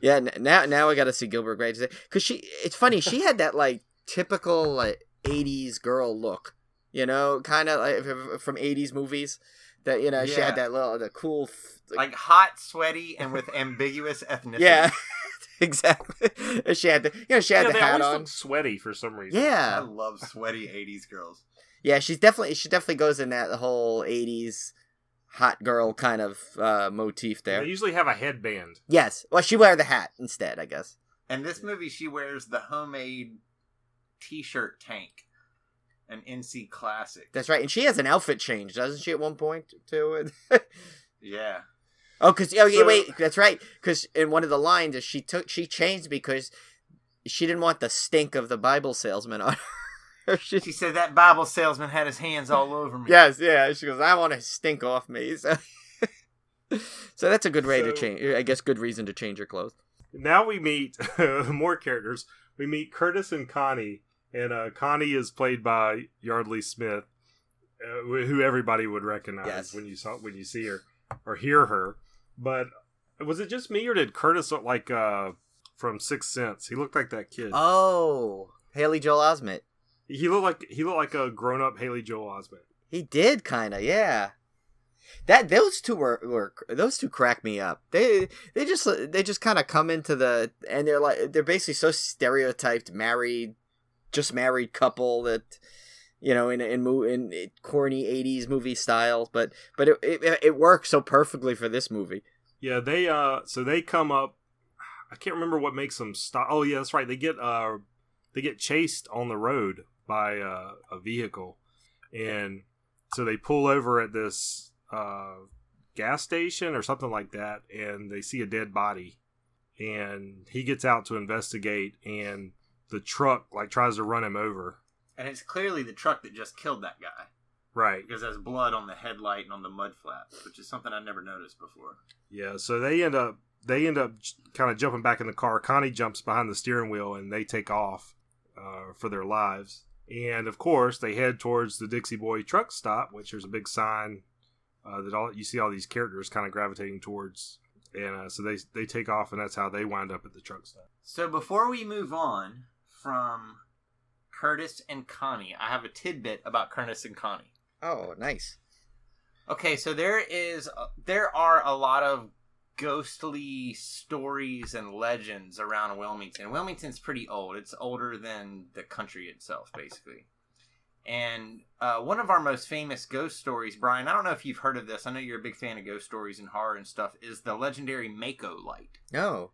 Speaker 3: Yeah, now I got to see Gilbert Grape because it's funny, she had that like typical like 80s girl look, you know, kind of like from 80s movies. That, you know, she had the cool
Speaker 4: like hot, sweaty, and with ambiguous ethnicity.
Speaker 3: Yeah. Exactly. She had the hat
Speaker 2: they always
Speaker 3: on.
Speaker 2: look sweaty for some reason.
Speaker 3: Yeah.
Speaker 4: I love sweaty 80s girls.
Speaker 3: Yeah, she definitely goes in that whole 80s hot girl kind of motif there.
Speaker 2: They usually have a headband.
Speaker 3: Yes. Well, she wear the hat instead, I guess.
Speaker 4: In this movie, she wears the homemade t-shirt tank. An NC classic.
Speaker 3: That's right. And she has an outfit change, doesn't she, at one point, too?
Speaker 4: Yeah.
Speaker 3: Oh, wait, that's right. Because in one of the lines, she changed because she didn't want the stink of the Bible salesman on her.
Speaker 4: She said that Bible salesman had his hands all over me.
Speaker 3: Yes, yeah. She goes, I want to stink off me. So that's a good way to change. I guess good reason to change your clothes.
Speaker 2: Now we meet more characters. We meet Curtis and Connie. And Connie is played by Yardley Smith, who everybody would recognize when you see her or hear her. But was it just me, or did Curtis look like from Sixth Sense? He looked like that kid.
Speaker 3: Oh, Haley Joel Osment.
Speaker 2: He looked like a grown up Haley Joel Osment.
Speaker 3: He did kind of, yeah. Those two crack me up. They just kind of come into and they're basically so stereotyped married couple that, you know, in corny 80s movie style, but it works so perfectly for this movie.
Speaker 2: Yeah, they come up. I can't remember what makes them stop. Oh yeah, that's right. They get chased on the road by a vehicle. And so they pull over at this gas station or something like that, and they see a dead body. And he gets out to investigate, and the truck tries to run him over.
Speaker 4: And it's clearly the truck that just killed that guy.
Speaker 2: Right.
Speaker 4: Because there's blood on the headlight and on the mud flaps, which is something I've never noticed before.
Speaker 2: Yeah, so they end up kind of jumping back in the car. Connie jumps behind the steering wheel, and they take off for their lives. And, of course, they head towards the Dixie Boy truck stop, which there's a big sign that you see all these characters kind of gravitating towards. And so they take off, and that's how they wind up at the truck stop.
Speaker 4: So before we move on from Curtis and Connie, I have a tidbit about Curtis and Connie.
Speaker 3: Oh, nice.
Speaker 4: Okay, so there are a lot of ghostly stories and legends around Wilmington. Wilmington's pretty old. It's older than the country itself, basically. And one of our most famous ghost stories, Brian, I don't know if you've heard of this. I know you're a big fan of ghost stories and horror and stuff, is the legendary Maiko Light.
Speaker 3: Oh.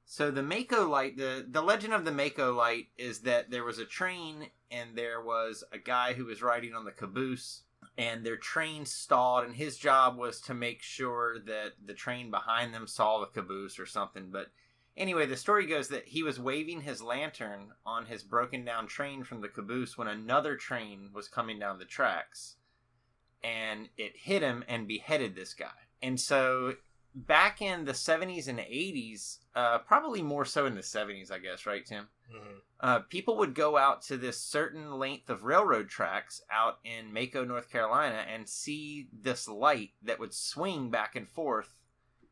Speaker 4: So the Maiko Light, the legend of the Maiko Light is that there was a train and there was a guy who was riding on the caboose, and their train stalled, and his job was to make sure that the train behind them saw the caboose or something. But anyway, the story goes that he was waving his lantern on his broken down train from the caboose when another train was coming down the tracks, and it hit him and beheaded this guy. And so back in the 70s and 80s, probably more so in the 70s, I guess, right, Tim? Mm-hmm. People would go out to this certain length of railroad tracks out in Maiko, North Carolina, and see this light that would swing back and forth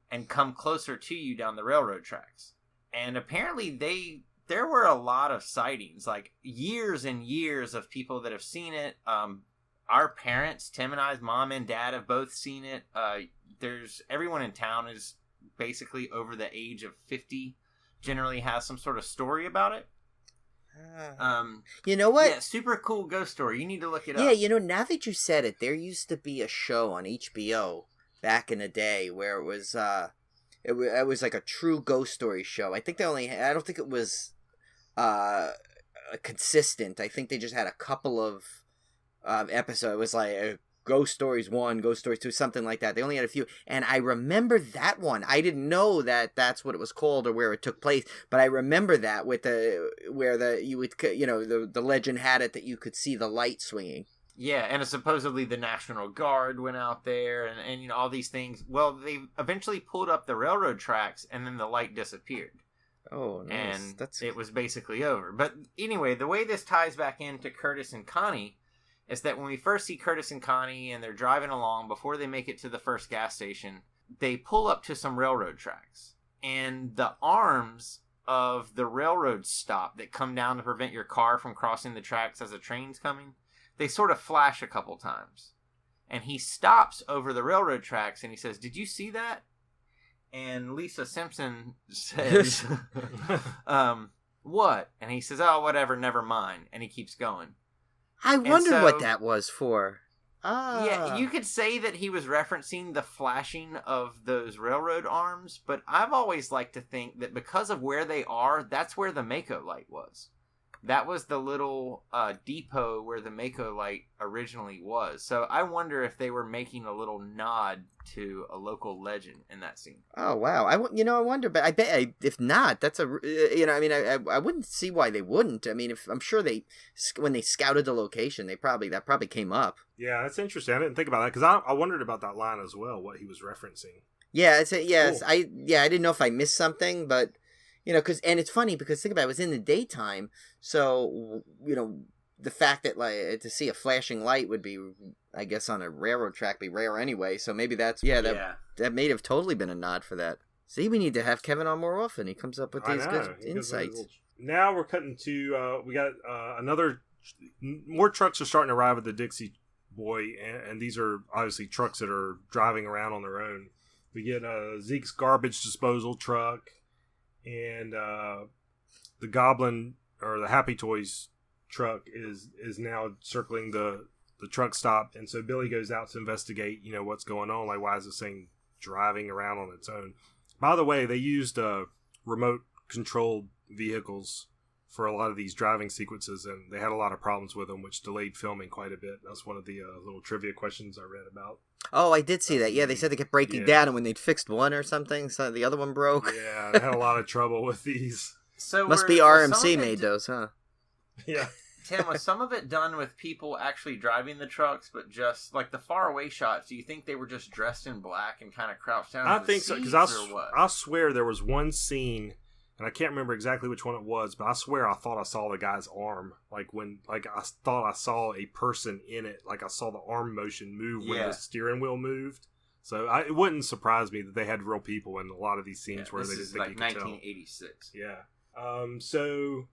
Speaker 4: and come closer to you down the railroad tracks. And apparently there were a lot of sightings, like years and years of people that have seen it. Our parents, Tim and I's mom and dad, have both seen it. Everyone in town is basically over the age of 50, generally has some sort of story about it.
Speaker 3: You know what?
Speaker 4: Yeah, super cool ghost story. You need to look it up.
Speaker 3: Yeah, now that you said it, there used to be a show on HBO back in the day where it was like a true ghost story show. I don't think it was consistent. I think they just had a couple of episodes. It was like Ghost Stories 1, Ghost Stories 2, something like that. They only had a few. And I remember that one. I didn't know that that's what it was called or where it took place, but I remember that with the legend had it that you could see the light swinging.
Speaker 4: Yeah, and supposedly the National Guard went out there and all these things. Well, they eventually pulled up the railroad tracks and then the light disappeared.
Speaker 3: Oh, nice.
Speaker 4: And it was basically over. But anyway, the way this ties back into Curtis and Connie is that when we first see Curtis and Connie and they're driving along, before they make it to the first gas station, they pull up to some railroad tracks. And the arms of the railroad stop that come down to prevent your car from crossing the tracks as a train's coming, they sort of flash a couple times. And he stops over the railroad tracks and he says, "Did you see that?" And Lisa Simpson says, "What?" And he says, "Oh, whatever, never mind." And he keeps going.
Speaker 3: I wondered what that was for.
Speaker 4: Yeah, you could say that he was referencing the flashing of those railroad arms, but I've always liked to think that because of where they are, that's where the Maiko Light was. That was the little depot where the Maiko Light originally was. So I wonder if they were making a little nod to a local legend in that scene.
Speaker 3: Oh, wow. I wonder, but I bet if not, that's I wouldn't see why they wouldn't. I mean, I'm sure when they scouted the location, that probably came up.
Speaker 2: Yeah, that's interesting. I didn't think about that because I wondered about that line as well, what he was referencing.
Speaker 3: Yeah, yes.
Speaker 2: Cool.
Speaker 3: I didn't know if I missed something, but and it's funny because think about it, it was in the daytime, so the fact that to see a flashing light would be, I guess, on a railroad track be rare anyway. So maybe that may have totally been a nod for that. See, we need to have Kevin on more often. He comes up with these good insights.
Speaker 2: Now we're cutting to we got more trucks are starting to arrive at the Dixie Boy, and these are obviously trucks that are driving around on their own. We get Zeke's garbage disposal truck. And the Goblin or the Happy Toys truck is now circling the truck stop, and so Billy goes out to investigate. What's going on? Like, why is this thing driving around on its own? By the way, they used remote controlled vehicles for a lot of these driving sequences, and they had a lot of problems with them, which delayed filming quite a bit. That's one of the little trivia questions I read about.
Speaker 3: Oh, I did see that. Yeah, they said they kept breaking down, and when they'd fixed one or something, so the other one broke.
Speaker 2: Yeah, they had a lot of trouble with these.
Speaker 4: So
Speaker 3: Must be RMC made those, huh?
Speaker 2: Yeah.
Speaker 4: Tim, was some of it done with people actually driving the trucks, but just like the faraway shots? Do you think they were just dressed in black and kind of crouched down?
Speaker 2: I think so, because I swear there was one scene, and I can't remember exactly which one it was, but I swear I thought I saw the guy's arm, I thought I saw a person in it, like I saw the arm motion move when the steering wheel moved. So it wouldn't surprise me that they had real people in a lot of these scenes where they didn't think you could tell.
Speaker 4: 1986.
Speaker 2: Yeah. So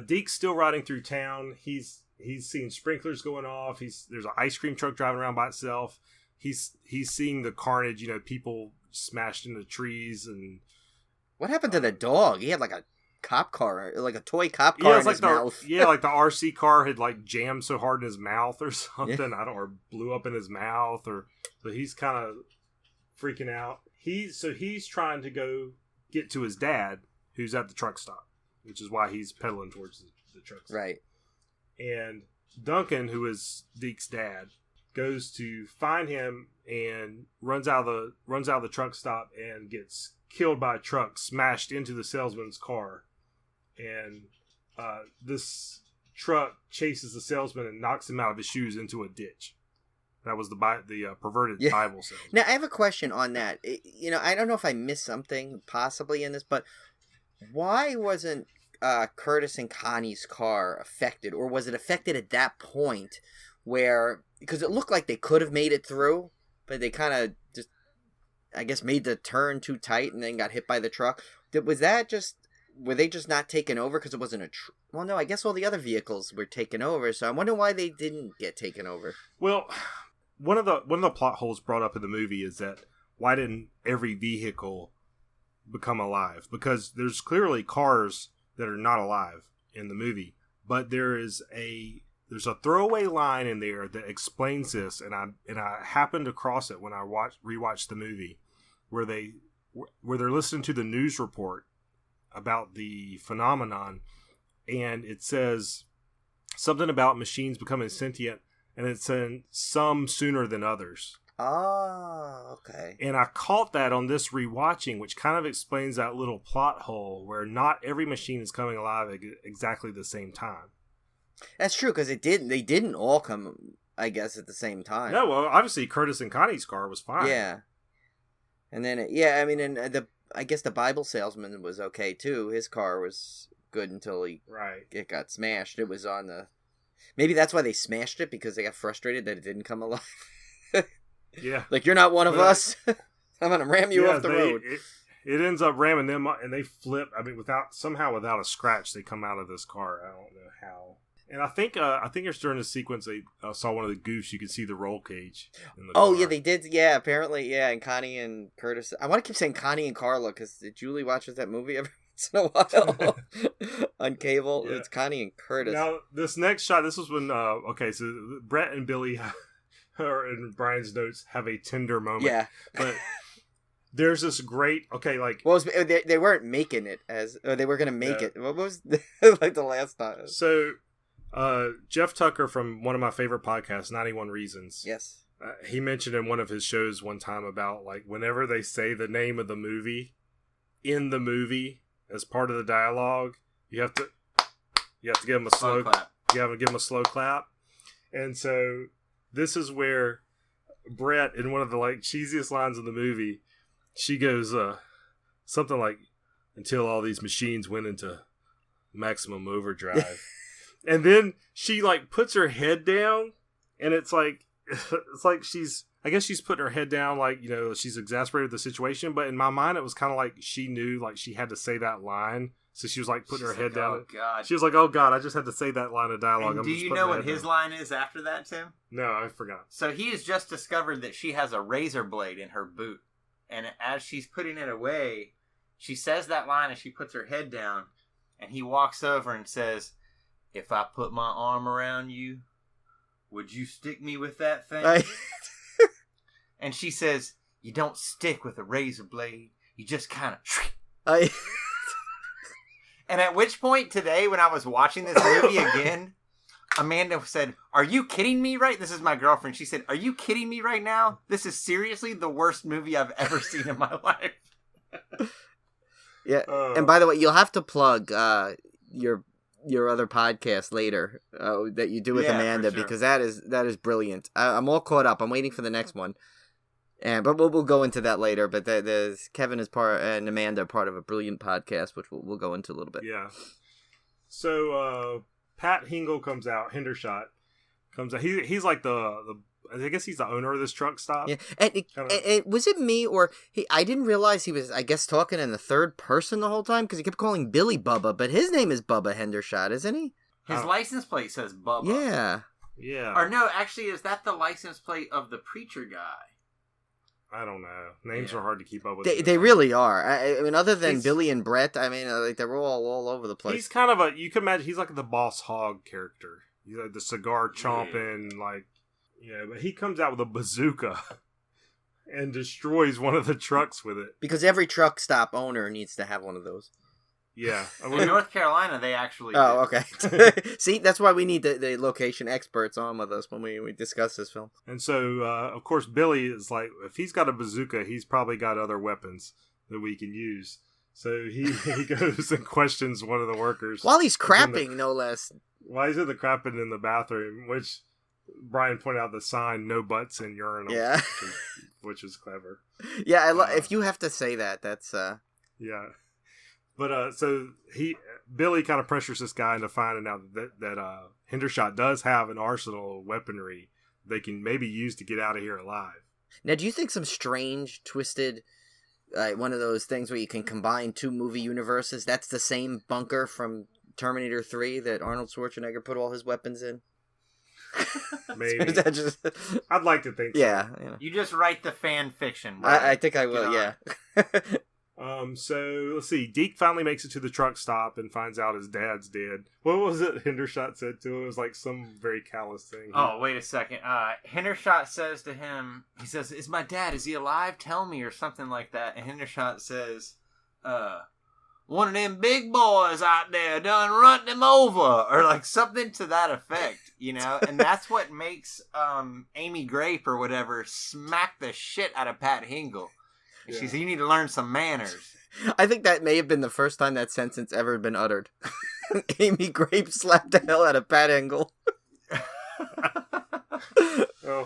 Speaker 2: Deke's still riding through town. He's seeing sprinklers going off. There's an ice cream truck driving around by itself. He's seeing the carnage. People smashed into trees. And
Speaker 3: what happened to the dog? He had like a cop car, like a toy cop car in his mouth.
Speaker 2: Yeah, like the RC car had like jammed so hard in his mouth or something. Yeah. Or blew up in his mouth, or so he's kind of freaking out. He's trying to go get to his dad, who's at the truck stop, which is why he's pedaling towards the truck stop.
Speaker 3: Right.
Speaker 2: And Duncan, who is Deke's dad, goes to find him and runs out of the truck stop and gets killed by a truck, smashed into the salesman's car. And this truck chases the salesman and knocks him out of his shoes into a ditch. That was the perverted Bible salesman.
Speaker 3: Now, I have a question on that. I don't know if I missed something possibly in this, but why wasn't Curtis and Connie's car affected? Or was it affected at that point where... Because it looked like they could have made it through, but they kind of just, I guess, made the turn too tight and then got hit by the truck. Were they just not taken over because it wasn't well, no, I guess all the other vehicles were taken over, so I wonder why they didn't get taken over.
Speaker 2: Well, one of the plot holes brought up in the movie is that why didn't every vehicle become alive? Because there's clearly cars that are not alive in the movie, but there's a throwaway line in there that explains this, and I happened across it when I rewatched the movie, where they're listening to the news report about the phenomenon, and it says something about machines becoming sentient, and it's in some sooner than others.
Speaker 3: Oh, okay.
Speaker 2: And I caught that on this rewatching, which kind of explains that little plot hole where not every machine is coming alive at exactly the same time.
Speaker 3: That's true, because they didn't all come, I guess, at the same time.
Speaker 2: No, well, obviously Curtis and Connie's car was fine.
Speaker 3: Yeah. And then, I guess the Bible salesman was okay, too. His car was good until it got smashed. It was on the... Maybe that's why they smashed it, because they got frustrated that it didn't come alive.
Speaker 2: Yeah.
Speaker 3: Like, you're not one of us. I'm going to ram you off the road.
Speaker 2: It ends up ramming them, and they flip. I mean, without a scratch, they come out of this car. I don't know how. And I think it's during the sequence they saw one of the goofs. You could see the roll cage in the car.
Speaker 3: Yeah, they did. Yeah, apparently, yeah. And Connie and Curtis. I want to keep saying Connie and Carla because Julie watches that movie every once in a while on cable. Yeah. It's Connie and Curtis.
Speaker 2: Now, this next shot, this was when, so Brett and Billy, in Brian's notes, have a tender moment. Yeah. But there's this great,
Speaker 3: they weren't making it they were going to make it. What was like the last time?
Speaker 2: So... Jeff Tucker from one of my favorite podcasts, 91 Reasons.
Speaker 3: Yes.
Speaker 2: He mentioned in one of his shows one time about like whenever they say the name of the movie in the movie as part of the dialogue, you have to give them a slow clap. You have to give them a slow clap. And so this is where Brett, in one of the like cheesiest lines of the movie, she goes something like, "Until all these machines went into maximum overdrive." And then she like puts her head down, and it's like she's putting her head down, like, she's exasperated with the situation. But in my mind, it was kind of like she knew like she had to say that line, so she was like putting her head down. Oh
Speaker 4: God!
Speaker 2: She was like, "Oh God, I just had to say that line of dialogue."
Speaker 4: And do you know what his line is after that, Tim?
Speaker 2: No, I forgot.
Speaker 4: So he has just discovered that she has a razor blade in her boot, and as she's putting it away, she says that line as she puts her head down, and he walks over and says, "If I put my arm around you, would you stick me with that thing?" And she says, "You don't stick with a razor blade. You just kind of..." And at which point today, when I was watching this movie again, Amanda said, "Are you kidding me right?" This is my girlfriend. She said, "Are you kidding me right now? This is seriously the worst movie I've ever seen in my life."
Speaker 3: Yeah, and by the way, you'll have to plug your other podcast later that you do with Amanda,
Speaker 4: for sure.
Speaker 3: because that is brilliant. I'm all caught up. I'm waiting for the next one, but we'll go into that later. But there's Kevin is part and Amanda are part of a brilliant podcast, which we'll go into a little bit.
Speaker 2: Yeah. So Pat Hendershot comes out. He's like the I guess he's the owner of this truck stop.
Speaker 3: Yeah, and was it me or I didn't realize he was, I guess, talking in the third person the whole time because he kept calling Billy Bubba, but his name is Bubba Hendershot, isn't he?
Speaker 4: His license plate says Bubba.
Speaker 3: Yeah.
Speaker 2: Yeah.
Speaker 4: Or no, actually, is that the license plate of the preacher guy?
Speaker 2: I don't know. Names are hard to keep up with.
Speaker 3: They really are. I mean, other than Billy and Brett, I mean, like they're all over the place.
Speaker 2: He's kind of you can imagine, he's like the Boss Hogg character. He's like the cigar chomping, like, but he comes out with a bazooka and destroys one of the trucks with it.
Speaker 3: Because every truck stop owner needs to have one of those.
Speaker 2: Yeah.
Speaker 4: In North Carolina, they actually
Speaker 3: Oh,
Speaker 4: do.
Speaker 3: okay. See, that's why we need the location experts on with us when we discuss this film.
Speaker 2: And so, of course, Billy is like, if he's got a bazooka, he's probably got other weapons that we can use. So he goes and questions one of the workers.
Speaker 3: While he's crapping, no less.
Speaker 2: Why is it the crapping in the bathroom? Which Brian pointed out the sign, no butts in urinal.
Speaker 3: Yeah.
Speaker 2: which is clever.
Speaker 3: Yeah, if you have to say that, that's...
Speaker 2: Yeah. But so Billy kind of pressures this guy into finding out that Hendershot does have an arsenal of weaponry they can maybe use to get out of here alive.
Speaker 3: Now, do you think some strange, twisted, one of those things where you can combine two movie universes, that's the same bunker from Terminator 3 that Arnold Schwarzenegger put all his weapons in?
Speaker 2: Maybe. I'd like to think so.
Speaker 3: Yeah.
Speaker 4: You just write the fan fiction.
Speaker 3: I think I will, yeah.
Speaker 2: So let's see. Deke finally makes it to the truck stop and finds out his dad's dead. What was it Hendershot said to him? It was like some very callous thing.
Speaker 4: Oh, wait a second. Hendershot says to him, he says, "Is my dad, is he alive? Tell me," or something like that. And Hendershot says, "One of them big boys out there done run him over," or like something to that effect, and that's what makes Amy Grape or whatever smack the shit out of Pat Hingle. Yeah. She said, "You need to learn some manners."
Speaker 3: I think that may have been the first time that sentence ever been uttered. Amy Grape slapped the hell out of Pat Hingle.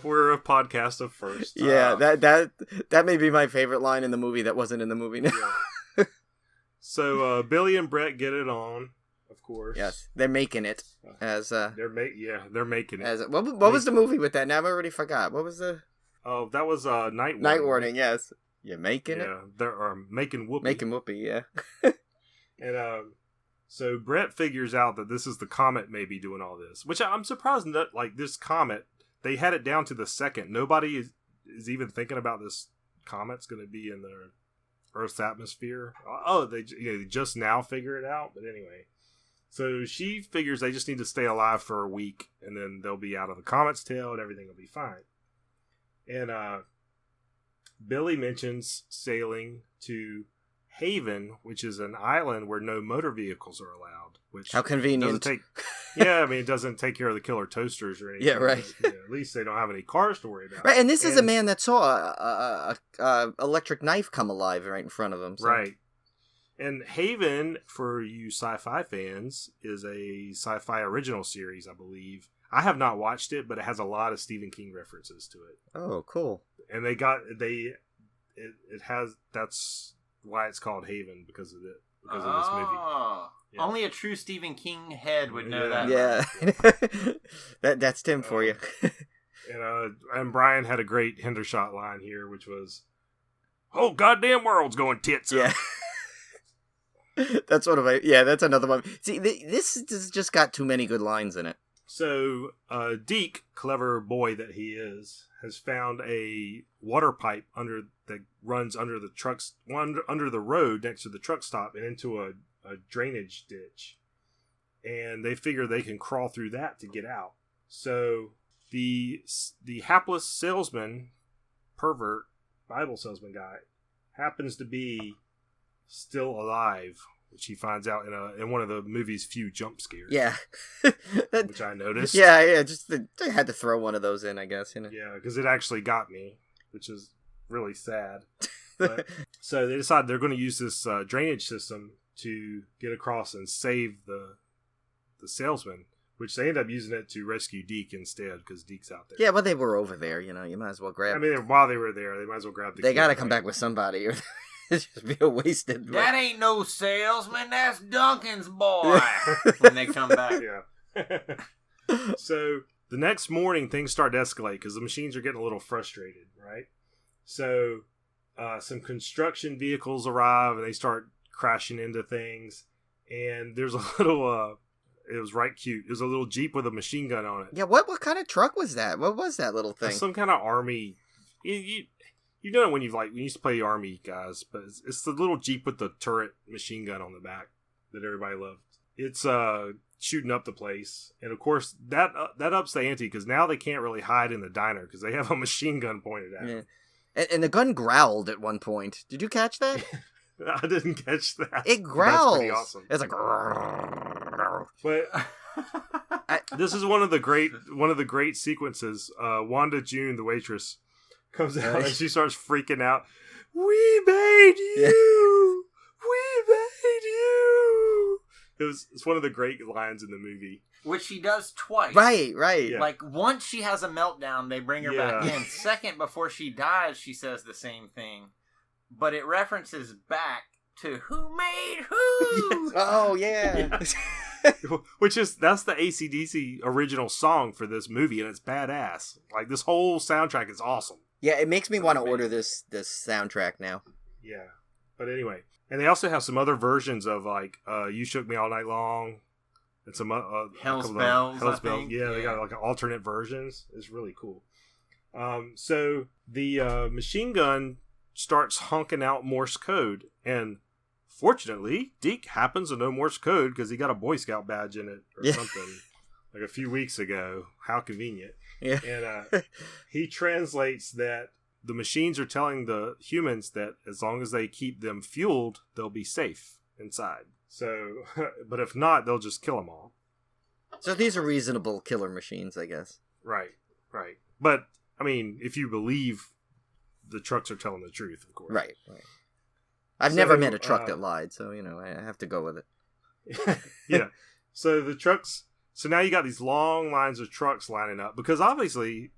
Speaker 2: We're a podcast of first.
Speaker 3: Yeah, that may be my favorite line in the movie that wasn't in the movie now.
Speaker 2: Yeah. So Billy and Brett get it on, of course.
Speaker 3: Yes, they're making it as
Speaker 2: they're making it.
Speaker 3: As what was the movie with that? Now I already forgot. What was the?
Speaker 2: Oh, that was Night Warning.
Speaker 3: Night Warning. Yes, you're making it.
Speaker 2: Yeah, they're making whoopee.
Speaker 3: Making whoopee. Yeah.
Speaker 2: And so Brett figures out that this is the comet maybe doing all this, which I'm surprised that this comet, they had it down to the second. Nobody is even thinking about this comet's going to be in the Earth's atmosphere. Oh, they just now figure it out. But anyway, so she figures they just need to stay alive for a week, and then they'll be out of the comet's tail, and everything will be fine. And Billy mentions sailing to Haven, which is an island where no motor vehicles are allowed. Which
Speaker 3: how convenient!
Speaker 2: It doesn't take care of the killer toasters or anything.
Speaker 3: Yeah, right.
Speaker 2: But, at least they don't have any cars to worry about.
Speaker 3: Right, and this is a man that saw a electric knife come alive right in front of him. So.
Speaker 2: Right. And Haven, for you sci-fi fans, is a sci-fi original series, I believe. I have not watched it, but it has a lot of Stephen King references to it.
Speaker 3: Oh, cool.
Speaker 2: And it has, that's why it's called Haven, because of this movie.
Speaker 4: Yeah. Only a true Stephen King head would know that.
Speaker 3: Yeah. That's Tim for you.
Speaker 2: And Brian had a great Hendershot line here, which was, "Oh, goddamn world's going tits up."
Speaker 3: Yeah. That's that's another one. See, this has just got too many good lines in it.
Speaker 2: So, Deke, clever boy that he is, has found a water pipe that runs under the road next to the truck stop and into a drainage ditch. And they figure they can crawl through that to get out. So, the hapless salesman, pervert, Bible salesman guy, happens to be still alive which he finds out in one of the movie's few jump scares.
Speaker 3: Yeah.
Speaker 2: Which I noticed.
Speaker 3: Yeah. Just they had to throw one of those in, I guess.
Speaker 2: Yeah, because it actually got me, which is really sad. But, so they decide they're going to use this drainage system to get across and save the salesman, which they end up using it to rescue Deke instead because Deke's out there.
Speaker 3: Yeah, well, they were over there. You might as well grab.
Speaker 2: I mean, while they were there, they might as well grab the.
Speaker 3: They got to come back with somebody, or it's just be a wasted.
Speaker 4: That ain't no salesman. That's Duncan's boy. When they come back.
Speaker 2: Yeah. So the next morning, things start to escalate because the machines are getting a little frustrated, right? So some construction vehicles arrive and they start crashing into things. And there's a little, it was right cute. It was a little Jeep with a machine gun on it.
Speaker 3: Yeah, what kind of truck was that? What was that little thing?
Speaker 2: Some kind of army. You know it when you used to play Army guys, but it's the little Jeep with the turret machine gun on the back that everybody loved. It's shooting up the place, and of course that ups the ante because now they can't really hide in the diner because they have a machine gun pointed at them.
Speaker 3: And the gun growled at one point. Did you catch that?
Speaker 2: I didn't catch that.
Speaker 3: It growls.
Speaker 2: That's pretty awesome.
Speaker 3: It's like.
Speaker 2: But this is one of the great sequences. Wanda June, the waitress, comes out and she starts freaking out. We made you. We made you. It's one of the great lines in the movie.
Speaker 4: Which she does twice.
Speaker 3: Right.
Speaker 2: Yeah.
Speaker 4: Like, once she has a meltdown, they bring her back in. Second, before she dies, she says the same thing. But it references back to who made who.
Speaker 3: Oh, yeah.
Speaker 2: That's the AC/DC original song for this movie, and it's badass. Like, this whole soundtrack is awesome.
Speaker 3: Yeah, it makes me want to order this soundtrack now.
Speaker 2: Yeah. But anyway. And they also have some other versions of, like, You Shook Me All Night Long. And some
Speaker 4: Hell's Bells,
Speaker 2: Hell's Bells. Yeah, they got like alternate versions. It's really cool. So the machine gun starts honking out Morse code, and fortunately, Deke happens to know Morse code because he got a Boy Scout badge in it or something like a few weeks ago. How convenient!
Speaker 3: Yeah,
Speaker 2: and he translates that the machines are telling the humans that as long as they keep them fueled, they'll be safe inside. So, but if not, they'll just kill them all.
Speaker 3: So these are reasonable killer machines, I guess.
Speaker 2: Right. But, I mean, if you believe the trucks are telling the truth, of course.
Speaker 3: Right. I've never met a truck that lied, so, I have to go with it.
Speaker 2: Yeah. So the trucks, so now you got these long lines of trucks lining up, because obviously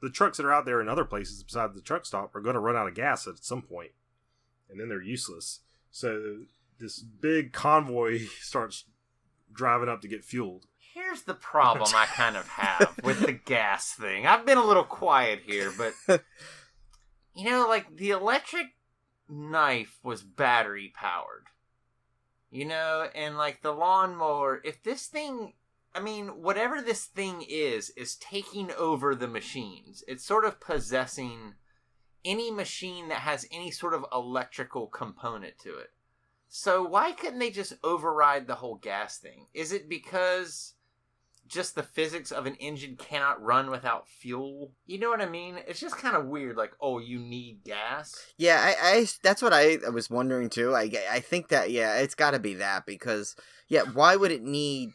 Speaker 2: the trucks that are out there in other places besides the truck stop are going to run out of gas at some point, and then they're useless. So this big convoy starts driving up to get fueled.
Speaker 4: Here's the problem I kind of have with the gas thing. I've been a little quiet here, but like the electric knife was battery powered. And like the lawnmower, if this thing, whatever this thing is taking over the machines. It's sort of possessing any machine that has any sort of electrical component to it. So why couldn't they just override the whole gas thing? Is it because just the physics of an engine cannot run without fuel? You know what I mean? It's just kind of weird, like, oh, you need gas?
Speaker 3: Yeah, I that's what I was wondering too. I think that, it's got to be that, because, why would it need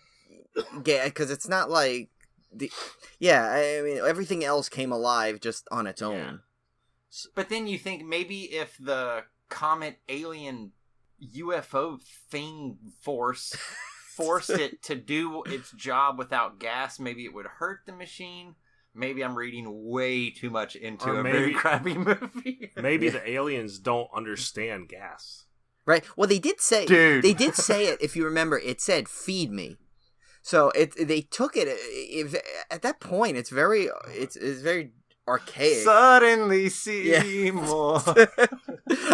Speaker 3: gas? Because it's not like, everything else came alive just on its own.
Speaker 4: Yeah. But then you think maybe if the comet alien UFO thing forced it to do its job without gas, maybe it would hurt the machine. Maybe I'm reading way too much into a very crappy movie.
Speaker 2: Maybe the aliens don't understand gas.
Speaker 3: Right. Well, they did say it, if you remember, it said feed me. So they took it at that point. It's very archaic.
Speaker 4: Suddenly see more.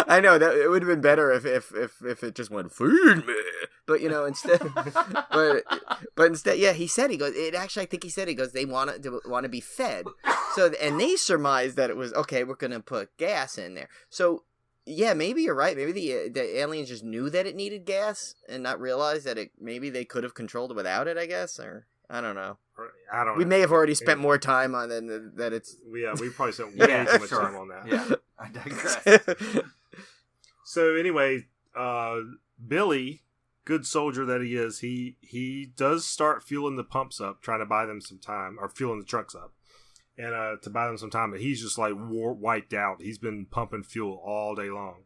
Speaker 3: I know that it would have been better if it just went feed me, but instead, but instead, he said, he goes. I think he said, they want to be fed. So, and they surmised that it was okay. We're gonna put gas in there. So, maybe you're right. Maybe the aliens just knew that it needed gas and not realized that maybe they could have controlled it without it. I guess, or I don't know. We may have already spent more time on that. It's
Speaker 2: we probably spent way too much time on that.
Speaker 4: Yeah, I digress.
Speaker 2: So anyway, Billy good soldier that he is, he does start fueling the pumps up, trying to buy them some time, or fueling the trucks up, and to buy them some time. But he's just like wiped out. He's been pumping fuel all day long,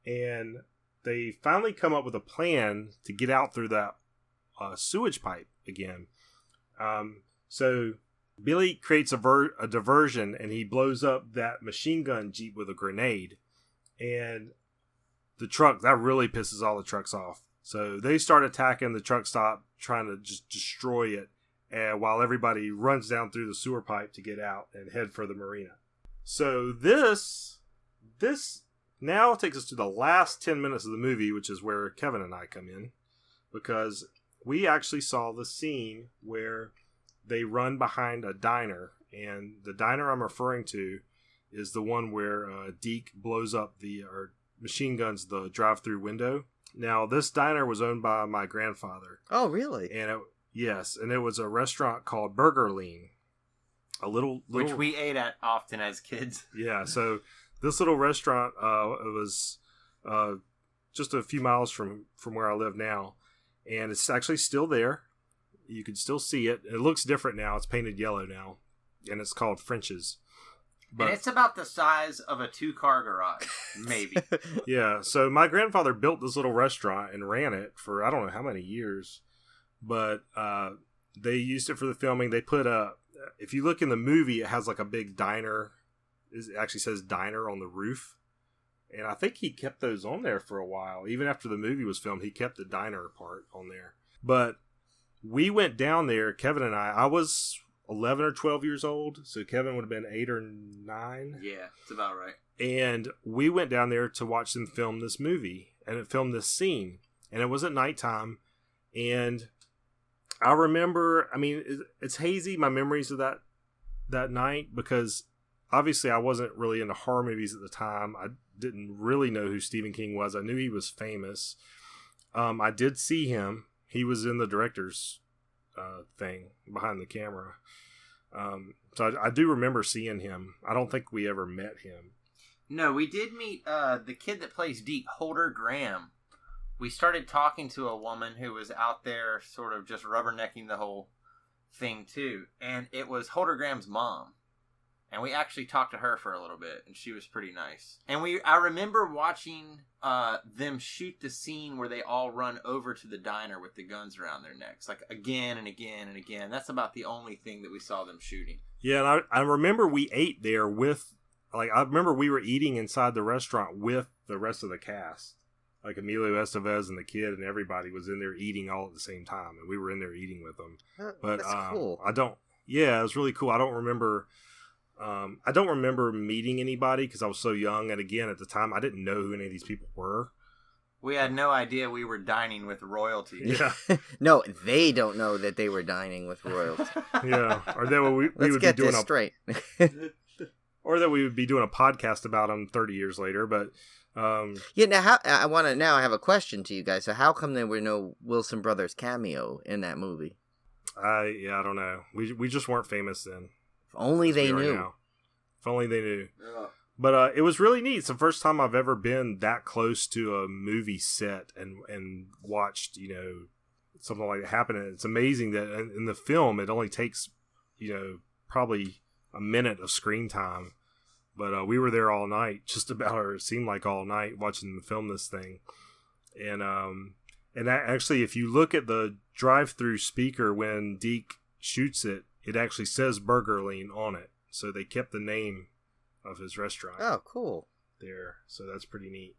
Speaker 2: and they finally come up with a plan to get out through that sewage pipe again. So Billy creates a diversion, and he blows up that machine gun Jeep with a grenade, and the truck, that really pisses all the trucks off. So they start attacking the truck stop, trying to just destroy it, and while everybody runs down through the sewer pipe to get out and head for the marina. So this now takes us to the last 10 minutes of the movie, which is where Kevin and I come in, because we actually saw the scene where they run behind a diner, and the diner I'm referring to is the one where Deke blows up or machine guns the drive-through window. Now, this diner was owned by my grandfather.
Speaker 3: Oh, really?
Speaker 2: And it was a restaurant called Burger Lean.
Speaker 4: Which we ate at often as kids.
Speaker 2: Yeah, so this little restaurant it was just a few miles from where I live now, and it's actually still there. You can still see it. It looks different now. It's painted yellow now, and it's called French's.
Speaker 4: But and it's about the size of a 2-car garage, maybe.
Speaker 2: Yeah, so my grandfather built this little restaurant and ran it for I don't know how many years, but they used it for the filming. They put if you look in the movie, it has like a big diner. It actually says diner on the roof, and I think he kept those on there for a while. Even after the movie was filmed, he kept the diner part on there. But we went down there, Kevin and I was 11 or 12 years old, so Kevin would have been 8 or 9.
Speaker 4: Yeah, it's about right.
Speaker 2: And we went down there to watch them film this movie, and it filmed this scene, and it was at nighttime, and I remember, I mean, it's hazy, my memories of that night, because obviously I wasn't really into horror movies at the time. I didn't really know who Stephen King was. I knew he was famous. I did see him. He was in the director's thing behind the camera. So I do remember seeing him. I don't think we ever met him.
Speaker 4: No, we did meet the kid that plays Deke, Holder Graham. We started talking to a woman who was out there sort of just rubbernecking the whole thing too. And it was Holder Graham's mom. And we actually talked to her for a little bit, and she was pretty nice. And I remember watching them shoot the scene where they all run over to the diner with the guns around their necks, like again and again and again. That's about the only thing that we saw them shooting.
Speaker 2: Yeah, and I remember we ate there with, I remember we were eating inside the restaurant with the rest of the cast. Like Emilio Estevez and the kid and everybody was in there eating all at the same time, and we were in there eating with them. But
Speaker 3: that's cool.
Speaker 2: It was really cool. I don't remember meeting anybody because I was so young, and again, at the time, I didn't know who any of these people were.
Speaker 4: We had no idea we were dining with royalty.
Speaker 2: Yeah.
Speaker 3: No, they don't know that they were dining with royalty.
Speaker 2: Yeah, or that we
Speaker 3: Let's
Speaker 2: would
Speaker 3: get
Speaker 2: be doing
Speaker 3: this straight.
Speaker 2: or that we would be doing a podcast about them 30 years later. But
Speaker 3: yeah, now I have a question to you guys. So how come there were no Wilson Brothers cameo in that movie?
Speaker 2: I don't know. We just weren't famous then.
Speaker 3: If only they knew.
Speaker 2: If only they knew.
Speaker 4: Yeah.
Speaker 2: But it was really neat. It's the first time I've ever been that close to a movie set and watched, something like that happen. And it's amazing that in the film, it only takes, probably a minute of screen time. But we were there all night, just about, or it seemed like all night, watching them film this thing. And actually, if you look at the drive-through speaker when Deke shoots it, it actually says Burger Lean on it. So they kept the name of his restaurant.
Speaker 3: Oh, cool.
Speaker 2: There. So that's pretty neat.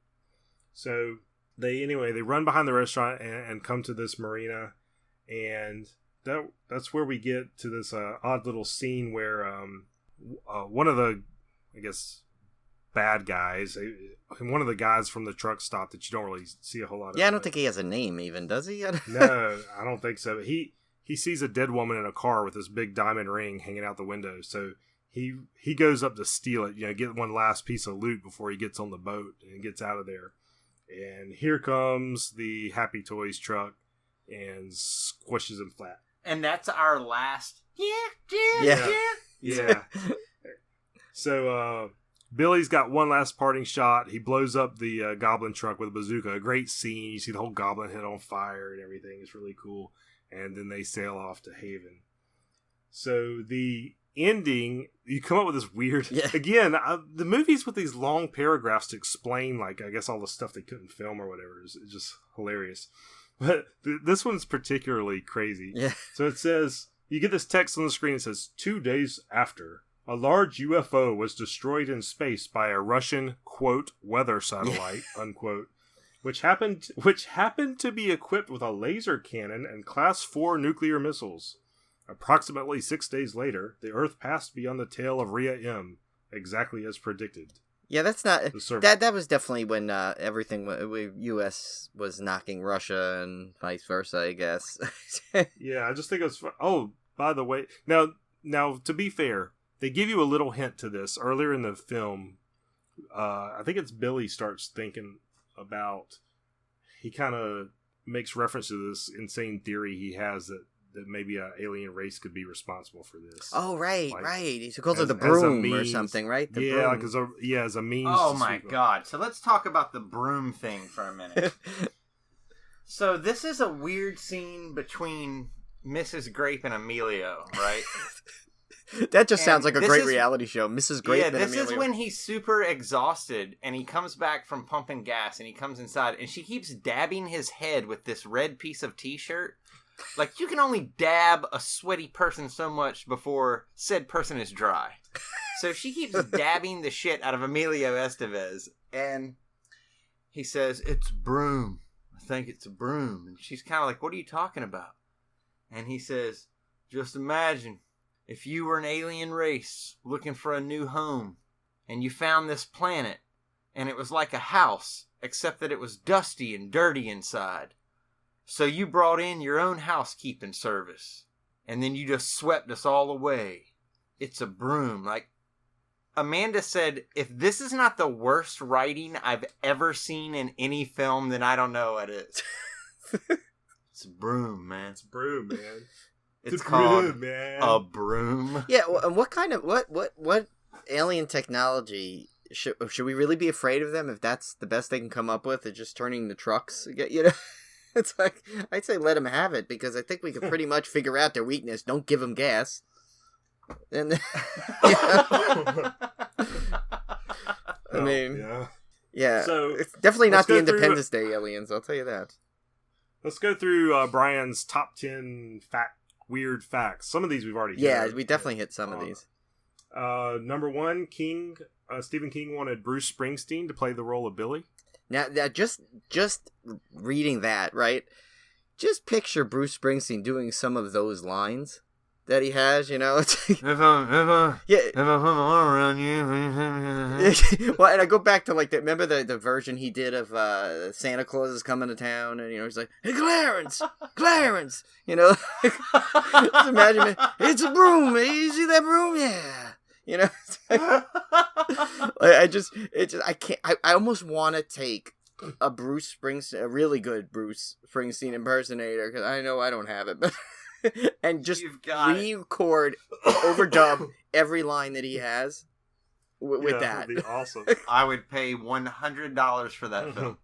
Speaker 2: So they run behind the restaurant and come to this marina, and that's where we get to this odd little scene where one of the, I guess, bad guys, one of the guys from the truck stop that you don't really see a whole lot of.
Speaker 3: Yeah, I don't think he has a name even, does he?
Speaker 2: No, I don't think so. He sees a dead woman in a car with this big diamond ring hanging out the window, so he goes up to steal it, get one last piece of loot before he gets on the boat and gets out of there. And here comes the Happy Toys truck and squishes him flat.
Speaker 4: And that's our last. Yeah.
Speaker 2: So Billy's got one last parting shot. He blows up the goblin truck with a bazooka. A great scene. You see the whole goblin head on fire and everything. It's really cool. And then they sail off to Haven. So the ending, you come up with this weird...
Speaker 3: Yeah.
Speaker 2: Again, the movies with these long paragraphs to explain, like, I guess all the stuff they couldn't film or whatever is just hilarious. But this one's particularly crazy.
Speaker 3: Yeah.
Speaker 2: So it says, you get this text on the screen. It says, 2 days after... a large UFO was destroyed in space by a Russian, quote, weather satellite, unquote, which happened to be equipped with a laser cannon and Class 4 nuclear missiles. Approximately 6 days later, the Earth passed beyond the tail of Rhea M, exactly as predicted.
Speaker 3: Yeah, that's not... That was definitely when everything... U.S. was knocking Russia and vice versa, I guess.
Speaker 2: Yeah, I just think it was... Oh, by the way... Now, to be fair... They give you a little hint to this earlier in the film. I think it's Billy starts thinking about... He kind of makes reference to this insane theory he has that maybe an alien race could be responsible for this.
Speaker 3: Oh, right,
Speaker 2: like,
Speaker 3: right. He calls it the broom or something, right? The broom.
Speaker 2: As a means.
Speaker 4: Oh my god. So let's talk about the broom thing for a minute. So this is a weird scene between Mrs. Grape and Emilio, right?
Speaker 3: That just sounds like a great reality show. Mrs. Grape and Emilio.
Speaker 4: Yeah, this is when he's super exhausted and he comes back from pumping gas and he comes inside and she keeps dabbing his head with this red piece of t-shirt. Like, you can only dab a sweaty person so much before said person is dry. So she keeps dabbing the shit out of Emilio Estevez and he says, "It's a broom. I think it's a broom." And she's kind of like, "What are you talking about?" And he says, "Just imagine if you were an alien race looking for a new home and you found this planet and it was like a house except that it was dusty and dirty inside. So you brought in your own housekeeping service and then you just swept us all away. It's a broom." Like, Amanda said, if this is not the worst writing I've ever seen in any film, then I don't know what it is. It's a broom, man.
Speaker 2: It's a broom, man.
Speaker 4: It's called
Speaker 2: man.
Speaker 4: A broom.
Speaker 3: Yeah, and what kind of what alien technology should we really be afraid of them if that's the best they can come up with? Is just turning the trucks, you know? It's like, I'd say let them have it because I think we can pretty much figure out their weakness. Don't give them gas. And I mean, yeah. So it's definitely not the Independence Day aliens. I'll tell you that.
Speaker 2: Let's go through Brian's top 10 weird facts. Some of these we've already hit.
Speaker 3: Yeah, we definitely hit some of these.
Speaker 2: Number 1, Stephen King wanted Bruce Springsteen to play the role of Billy.
Speaker 3: Now just reading that, right? Just picture Bruce Springsteen doing some of those lines that he has, you know? It's like, if I put my arm around you. Well, and I go back to, like, remember the version he did of Santa Claus is coming to town, and, you know, he's like, "Hey, Clarence, you know? Just imagine, it's a broom, you see that broom? Yeah. You know? I almost want to take a really good Bruce Springsteen impersonator, because I know I don't have it, but and just re-record, overdub every line that he has with that.
Speaker 2: That'd be awesome.
Speaker 4: I would pay $100 for that film.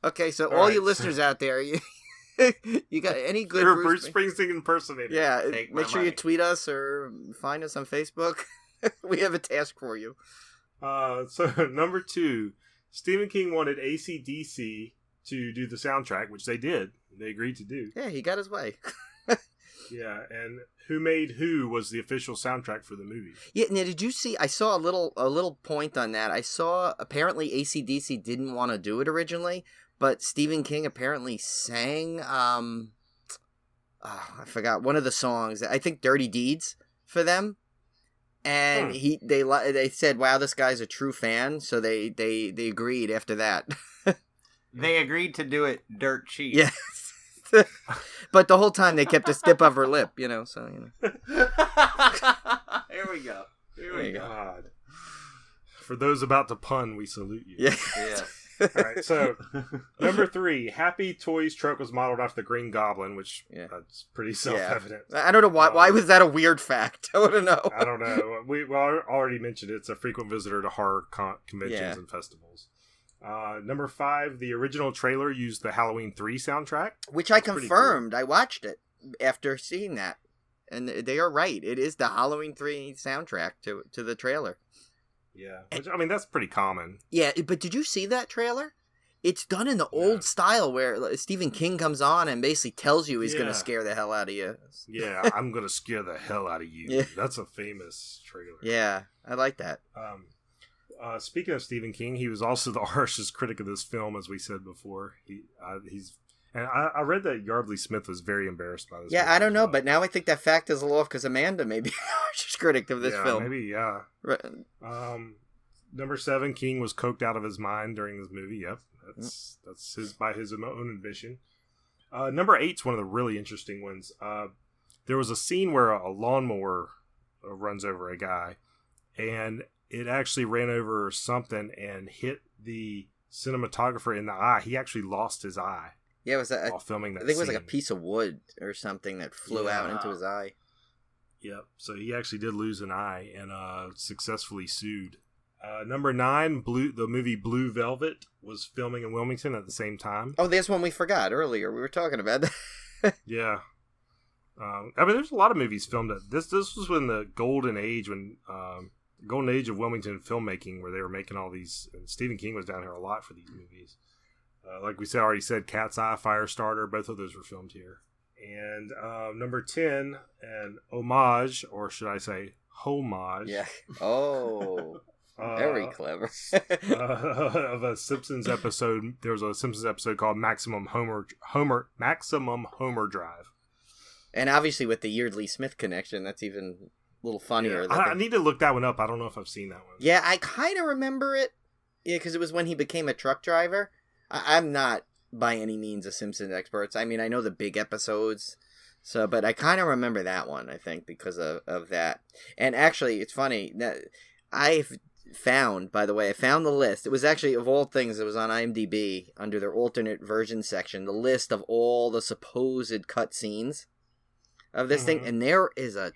Speaker 3: Okay, so all you listeners out there, you got any good
Speaker 2: Bruce Springsteen impersonator?
Speaker 3: Yeah, make sure you tweet us or find us on Facebook. We have a task for you.
Speaker 2: So number 2, Stephen King wanted AC/DC to do the soundtrack, which they did. They agreed to do.
Speaker 3: Yeah, he got his way.
Speaker 2: Yeah, and Who Made Who was the official soundtrack for the movie.
Speaker 3: Yeah, now did you see? I saw a little point on that. I saw apparently AC/DC didn't want to do it originally, but Stephen King apparently sang. I forgot one of the songs. I think "Dirty Deeds" for them. And they said, "Wow, this guy's a true fan." So they agreed after that.
Speaker 4: They agreed to do it dirt cheap.
Speaker 3: Yes, but the whole time they kept a tip of her lip, you know. So you know.
Speaker 4: Here we go.
Speaker 2: God. For those about to pun, we salute you.
Speaker 3: Yeah.
Speaker 4: Yes.
Speaker 2: All right, so number 3, Happy Toys truck was modeled after the Green Goblin, which that's pretty self-evident.
Speaker 3: I don't know why was that a weird fact? I want to know.
Speaker 2: I don't know. We already mentioned it's a frequent visitor to horror conventions and festivals. Number 5, the original trailer used the Halloween 3 soundtrack,
Speaker 3: which I confirmed. Cool. I watched it after seeing that, and they are right. It is the Halloween 3 soundtrack to the trailer.
Speaker 2: Yeah, which, I mean, that's pretty common.
Speaker 3: Yeah, but did you see that trailer? It's done in the old style where Stephen King comes on and basically tells you he's going to scare the hell out of you.
Speaker 2: Yeah, I'm going to scare the hell out of you. Yeah. That's a famous trailer.
Speaker 3: Yeah, I like that.
Speaker 2: Speaking of Stephen King, he was also the harshest critic of this film, as we said before. And I read that Yardley Smith was very embarrassed by this.
Speaker 3: Yeah, I don't know, but now I think that fact is a little off because Amanda may be the harshest critic of this film.
Speaker 2: Maybe, yeah.
Speaker 3: Right.
Speaker 2: Number 7, King was coked out of his mind during this movie. Yep, that's by his own admission. Number 8's one of the really interesting ones. There was a scene where a lawnmower runs over a guy, and it actually ran over something and hit the cinematographer in the eye. He actually lost his eye.
Speaker 3: Yeah, it was
Speaker 2: while filming that
Speaker 3: I think it was
Speaker 2: scene.
Speaker 3: like a piece of wood or something that flew out into his eye.
Speaker 2: Yep. So he actually did lose an eye and successfully sued. Number 9, the movie Blue Velvet was filming in Wilmington at the same time.
Speaker 3: Oh, there's one we forgot earlier. We were talking about that.
Speaker 2: Yeah. I mean, there's a lot of movies filmed at this. This was when the golden age of Wilmington filmmaking, where they were making all these. And Stephen King was down here a lot for these movies. Like we already said, Cat's Eye, Firestarter, both of those were filmed here. And number 10, an homage, or should I say homage?
Speaker 3: Yeah. Oh, very clever.
Speaker 2: Of a Simpsons episode. There was a Simpsons episode called Maximum Homer Drive.
Speaker 3: And obviously with the Yardley Smith connection, that's even a little funnier.
Speaker 2: Yeah, I need to look that one up. I don't know if I've seen that one.
Speaker 3: Yeah, I kind of remember it. Yeah, because it was when he became a truck driver. I'm not by any means a Simpsons expert. I mean, I know the big episodes, but I kind of remember that one, I think, because of that. And actually, it's funny that I found the list. It was actually, of all things, it was on IMDb under their alternate version section, the list of all the supposed cut scenes of this thing, and there is a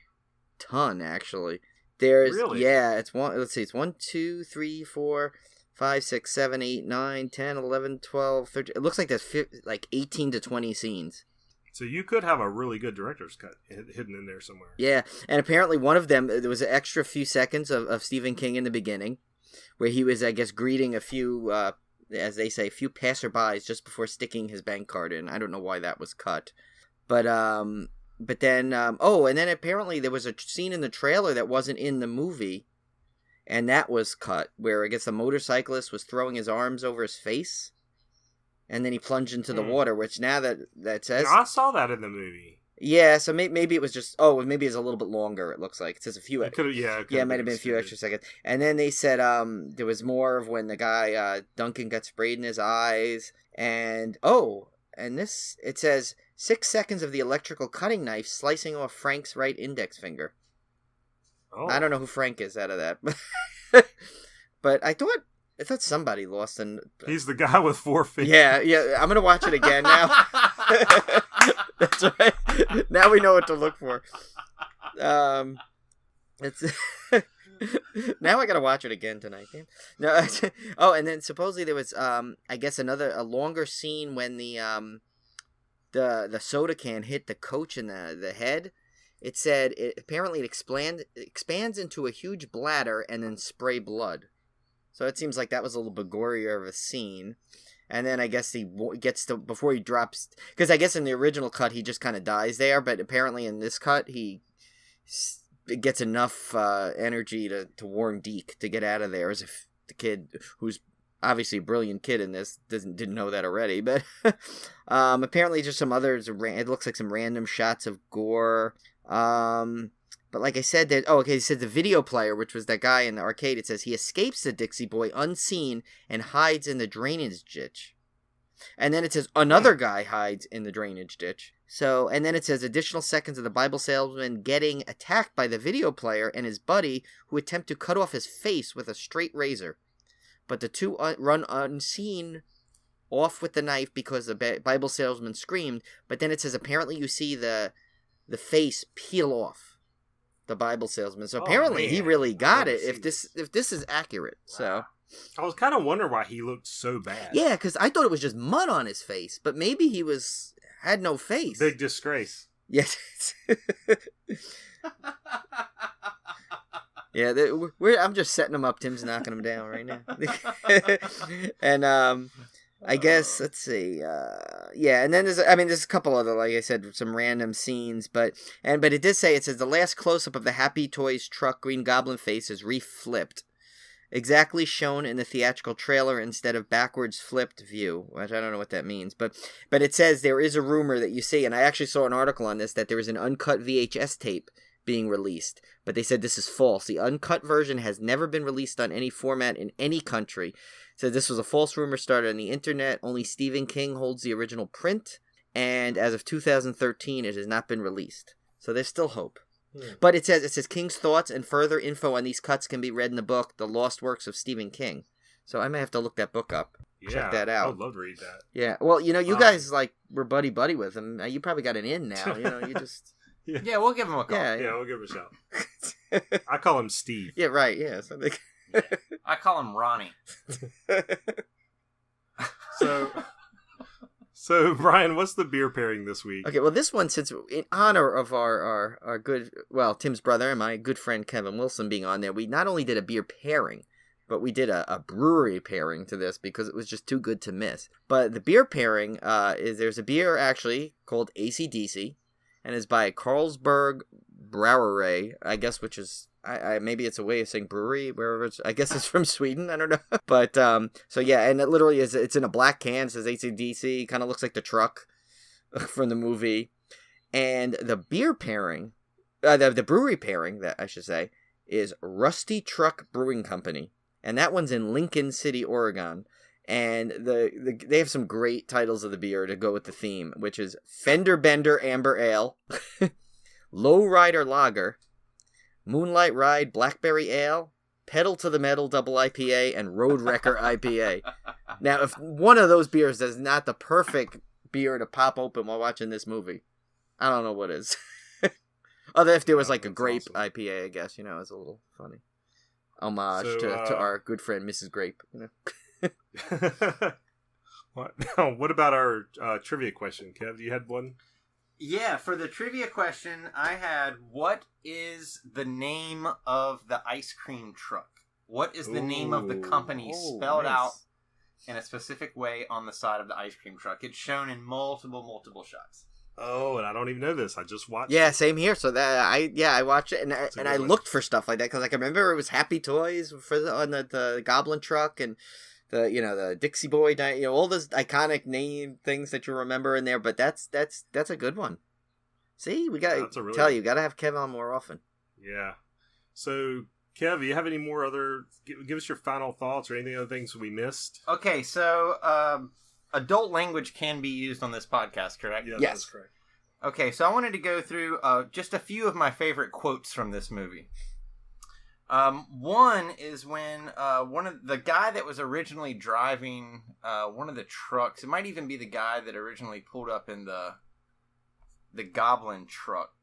Speaker 3: ton, actually. There's it's one. Let's see, it's 1, 2, 3, 4, 5, 6, 7, 8, 9, 10, 11, 12, 13. It looks like there's 18 to 20 scenes.
Speaker 2: So you could have a really good director's cut hidden in there somewhere.
Speaker 3: Yeah, and apparently one of them, there was an extra few seconds of Stephen King in the beginning, where he was, I guess, greeting a few, as they say, few passerbys just before sticking his bank card in. I don't know why that was cut. But then, and then apparently there was a scene in the trailer that wasn't in the movie, and that was cut, where I guess the motorcyclist was throwing his arms over his face, and then he plunged into the water, which now that says...
Speaker 2: I saw that in the movie.
Speaker 3: Yeah, so maybe it was just... Oh, maybe it's a little bit longer, it looks like. It says a few... It might have been a few extra seconds. And then they said there was more of when the guy, Duncan, got sprayed in his eyes, and... Oh, and this... It says 6 seconds of the electrical cutting knife slicing off Frank's right index finger. Oh. I don't know who Frank is out of that. But I thought somebody lost an...
Speaker 2: He's the guy with 4 fingers.
Speaker 3: Yeah. I'm going to watch it again now. That's right. Now we know what to look for. It's now I got to watch it again tonight. No. And then supposedly there was, I guess, a longer scene when the soda can hit the coach in the head. It said apparently it expands into a huge bladder and then spray blood. So it seems like that was a little bit gorier of a scene. And then I guess he gets to, before he drops, because I guess in the original cut he just kind of dies there, but apparently in this cut he gets enough energy to warn Deke to get out of there, as if the kid, who's obviously a brilliant kid in this, didn't know that already. But apparently just some others, it looks like some random shots of gore. But like I said, he said the video player, which was that guy in the arcade, it says he escapes the Dixie Boy unseen and hides in the drainage ditch. And then it says another guy hides in the drainage ditch. So, and then it says additional seconds of the Bible salesman getting attacked by the video player and his buddy, who attempt to cut off his face with a straight razor. but the two run unseen off with the knife because the Bible salesman screamed. But then it says apparently you see the face peel off the Bible salesman. So apparently he really got it. If this is accurate, wow. So
Speaker 2: I was kind of wondering why he looked so bad.
Speaker 3: Yeah, because I thought it was just mud on his face, but maybe he had no face.
Speaker 2: Big disgrace.
Speaker 3: Yes. Yeah, I'm just setting them up. Tim's knocking them down right now. And I guess, let's see. And then there's a couple other, like I said, some random scenes, but it did say, it says the last close-up of the Happy Toys truck Green Goblin face is reflipped. Exactly shown in the theatrical trailer instead of backwards flipped view, which I don't know what that means, but it says there is a rumor that you see, and I actually saw an article on this, that there is an uncut VHS tape being released, but they said this is false. The uncut version has never been released on any format in any country. So this was a false rumor started on the internet. Only Stephen King holds the original print, and as of 2013, it has not been released. So there's still hope. But it says King's thoughts and further info on these cuts can be read in the book, The Lost Works of Stephen King. So I may have to look that book up.
Speaker 2: Yeah,
Speaker 3: check that out.
Speaker 2: I would love to read that.
Speaker 3: Yeah, well, you guys were buddy with him. You probably got an in now. You just.
Speaker 4: Yeah, we'll give him a call.
Speaker 2: Yeah, we'll give him a shout. I call him Steve.
Speaker 3: Yeah, right. Yeah,
Speaker 4: I call him Ronnie.
Speaker 2: So Brian, what's the beer pairing this week?
Speaker 3: Okay, well, this one, since in honor of our good, Tim's brother and my good friend Kevin Wilson being on there, we not only did a beer pairing, but we did a brewery pairing to this because it was just too good to miss. But the beer pairing there's a beer actually called AC/DC, and is by Carlsberg Brauerei, I guess, which is maybe it's a way of saying brewery, wherever I guess it's from Sweden, I don't know. But, so yeah, and it literally is, it's in a black can, it says AC/DC, kind of looks like the truck from the movie. And the beer pairing, the brewery pairing, that I should say, is Rusty Truck Brewing Company. And that one's in Lincoln City, Oregon. And they have some great titles of the beer to go with the theme, which is Fender Bender Amber Ale, Lowrider Lager, Moonlight Ride Blackberry Ale, Pedal to the Metal Double IPA, and Road Wrecker IPA. Now, if one of those beers is not the perfect beer to pop open while watching this movie, I don't know what is. Other if there was like a grape awesome. IPA, I guess, it's a little funny. Homage to our good friend Mrs. Grape,
Speaker 2: What about our trivia question, Kev? You had one?
Speaker 4: Yeah, for the trivia question, I had, what is the name of the ice cream truck? What is the name of the company spelled out in a specific way on the side of the ice cream truck? It's shown in multiple shots.
Speaker 2: Oh, and I don't even know this. I just watched it.
Speaker 3: Yeah, same here. So that I watched it, and I looked for stuff like that, because I remember it was Happy Toys on the Goblin truck, and the Dixie Boy, all those iconic name things that you remember in there. But that's a good one. See, we got to tell you, got to have Kev on more often.
Speaker 2: Yeah. So, Kev, do you have any more give us your final thoughts or any other things we missed?
Speaker 4: Okay, so adult language can be used on this podcast, correct?
Speaker 2: Yeah,
Speaker 3: yes.
Speaker 2: That's correct.
Speaker 4: Okay, so I wanted to go through just a few of my favorite quotes from this movie. One is when one of the guy that was originally driving one of the trucks, it might even be the guy that originally pulled up in the Goblin truck.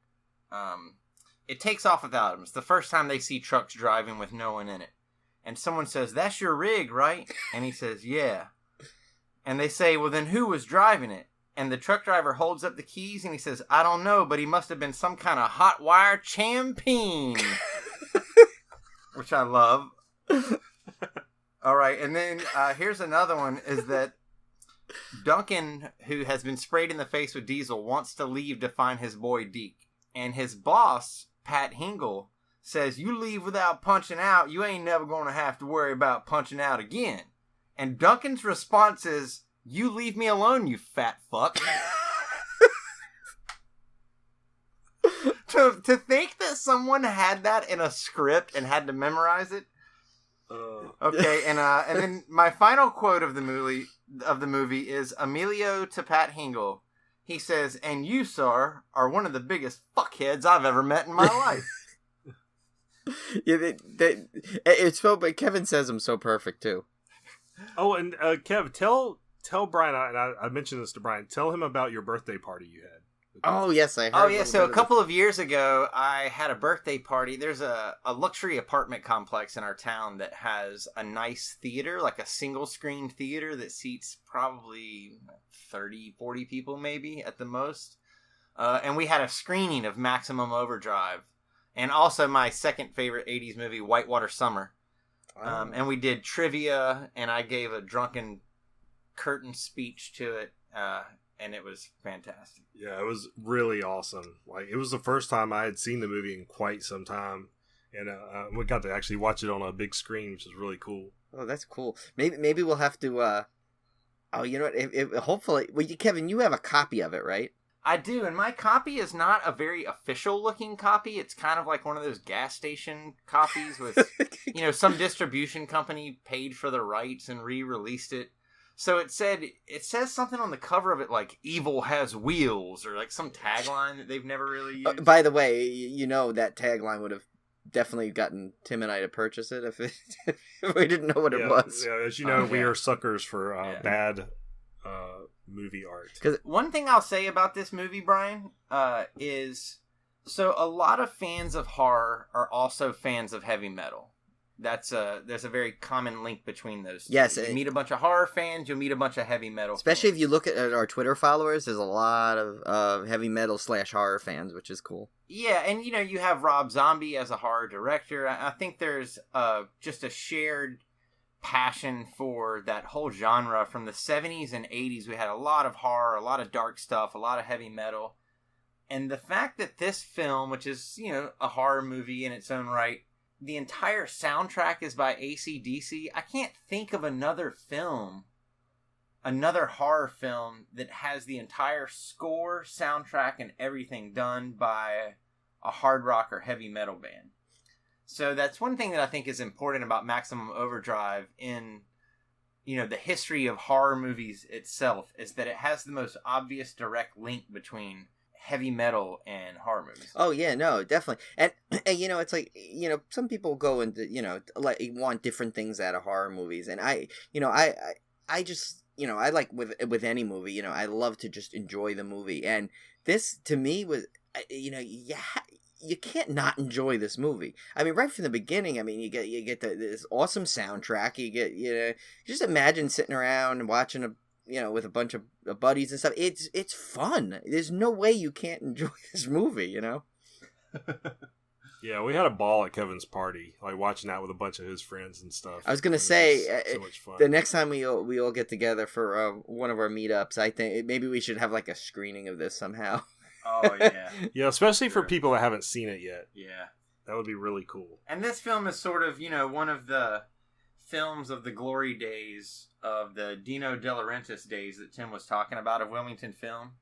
Speaker 4: It takes off without him. It's the first time they see trucks driving with no one in it. And someone says, "That's your rig, right?" And he says, "Yeah." And they say, "Well, then who was driving it?" And the truck driver holds up the keys and he says, "I don't know, but he must have been some kind of hot wire champion." Which I love. All right, and then here's another one, is that Duncan, who has been sprayed in the face with diesel, wants to leave to find his boy Deke. And his boss, Pat Hingle, says, "You leave without punching out, you ain't never going to have to worry about punching out again." And Duncan's response is, "You leave me alone, you fat fuck." To think that someone had that in a script and had to memorize it. Okay, and then my final quote of the movie is Emilio to Pat Hingle. He says, "And you, sir, are one of the biggest fuckheads I've ever met in my life."
Speaker 3: Yeah, it's so, but Kevin says them so perfect too.
Speaker 2: Oh, and Kev, tell Brian, and I mentioned this to Brian, tell him about your birthday party you had.
Speaker 3: Oh, yes, I heard.
Speaker 4: Oh, yeah, so a couple of years ago, I had a birthday party. There's a luxury apartment complex in our town that has a nice theater, like a single-screen theater that seats probably 30, 40 people maybe at the most. And we had a screening of Maximum Overdrive. And also my second favorite 80s movie, Whitewater Summer. And we did trivia, and I gave a drunken curtain speech to it. And it was fantastic.
Speaker 2: Yeah, it was really awesome. Like, it was the first time I had seen the movie in quite some time, and we got to actually watch it on a big screen, which is really cool.
Speaker 3: Oh, that's cool. Maybe we'll have to. Oh, you know what? If hopefully, well, Kevin, you have a copy of it, right?
Speaker 4: I do, and my copy is not a very official-looking copy. It's kind of like one of those gas station copies with, some distribution company paid for the rights and re-released it. So it says something on the cover of it like "Evil has wheels" or like some tagline that they've never really used.
Speaker 3: By the way, that tagline would have definitely gotten Tim and I to purchase it if we didn't know what it was.
Speaker 2: Yeah, as you know, we are suckers for bad movie art.
Speaker 4: Because one thing I'll say about this movie, Brian, is so a lot of fans of horror are also fans of heavy metal. There's a very common link between those two.
Speaker 3: Yes,
Speaker 4: you meet a bunch of horror fans, you'll meet a bunch of heavy metal
Speaker 3: especially
Speaker 4: fans.
Speaker 3: If you look at our Twitter followers, there's a lot of heavy metal / horror fans, which is cool.
Speaker 4: Yeah, and you have Rob Zombie as a horror director. I think there's just a shared passion for that whole genre. From the 70s and 80s, we had a lot of horror, a lot of dark stuff, a lot of heavy metal. And the fact that this film, which is, a horror movie in its own right, the entire soundtrack is by AC/DC. I can't think of another horror film that has the entire score, soundtrack, and everything done by a hard rock or heavy metal band. So that's one thing that I think is important about Maximum Overdrive in, the history of horror movies itself, is that it has the most obvious direct link between heavy metal and horror movies.
Speaker 3: Oh yeah, no, definitely. And it's like, some people go into, like want different things out of horror movies, and I just, I like with any movie, I love to just enjoy the movie, and this to me was, you can't not enjoy this movie. I mean, right from the beginning, you get this awesome soundtrack. You get, just imagine sitting around and watching with a bunch of buddies and stuff. It's fun. There's no way you can't enjoy this movie,
Speaker 2: Yeah, we had a ball at Kevin's party, like watching that with a bunch of his friends and stuff.
Speaker 3: I was gonna say,
Speaker 2: so much fun.
Speaker 3: The next time we all get together for one of our meetups, I think maybe we should have like a screening of this somehow.
Speaker 4: Oh yeah,
Speaker 2: yeah, especially for people that haven't seen it yet.
Speaker 4: Yeah,
Speaker 2: that would be really cool.
Speaker 4: And this film is sort of one of the films of the glory days of the Dino De Laurentiis days that Tim was talking about of Wilmington film.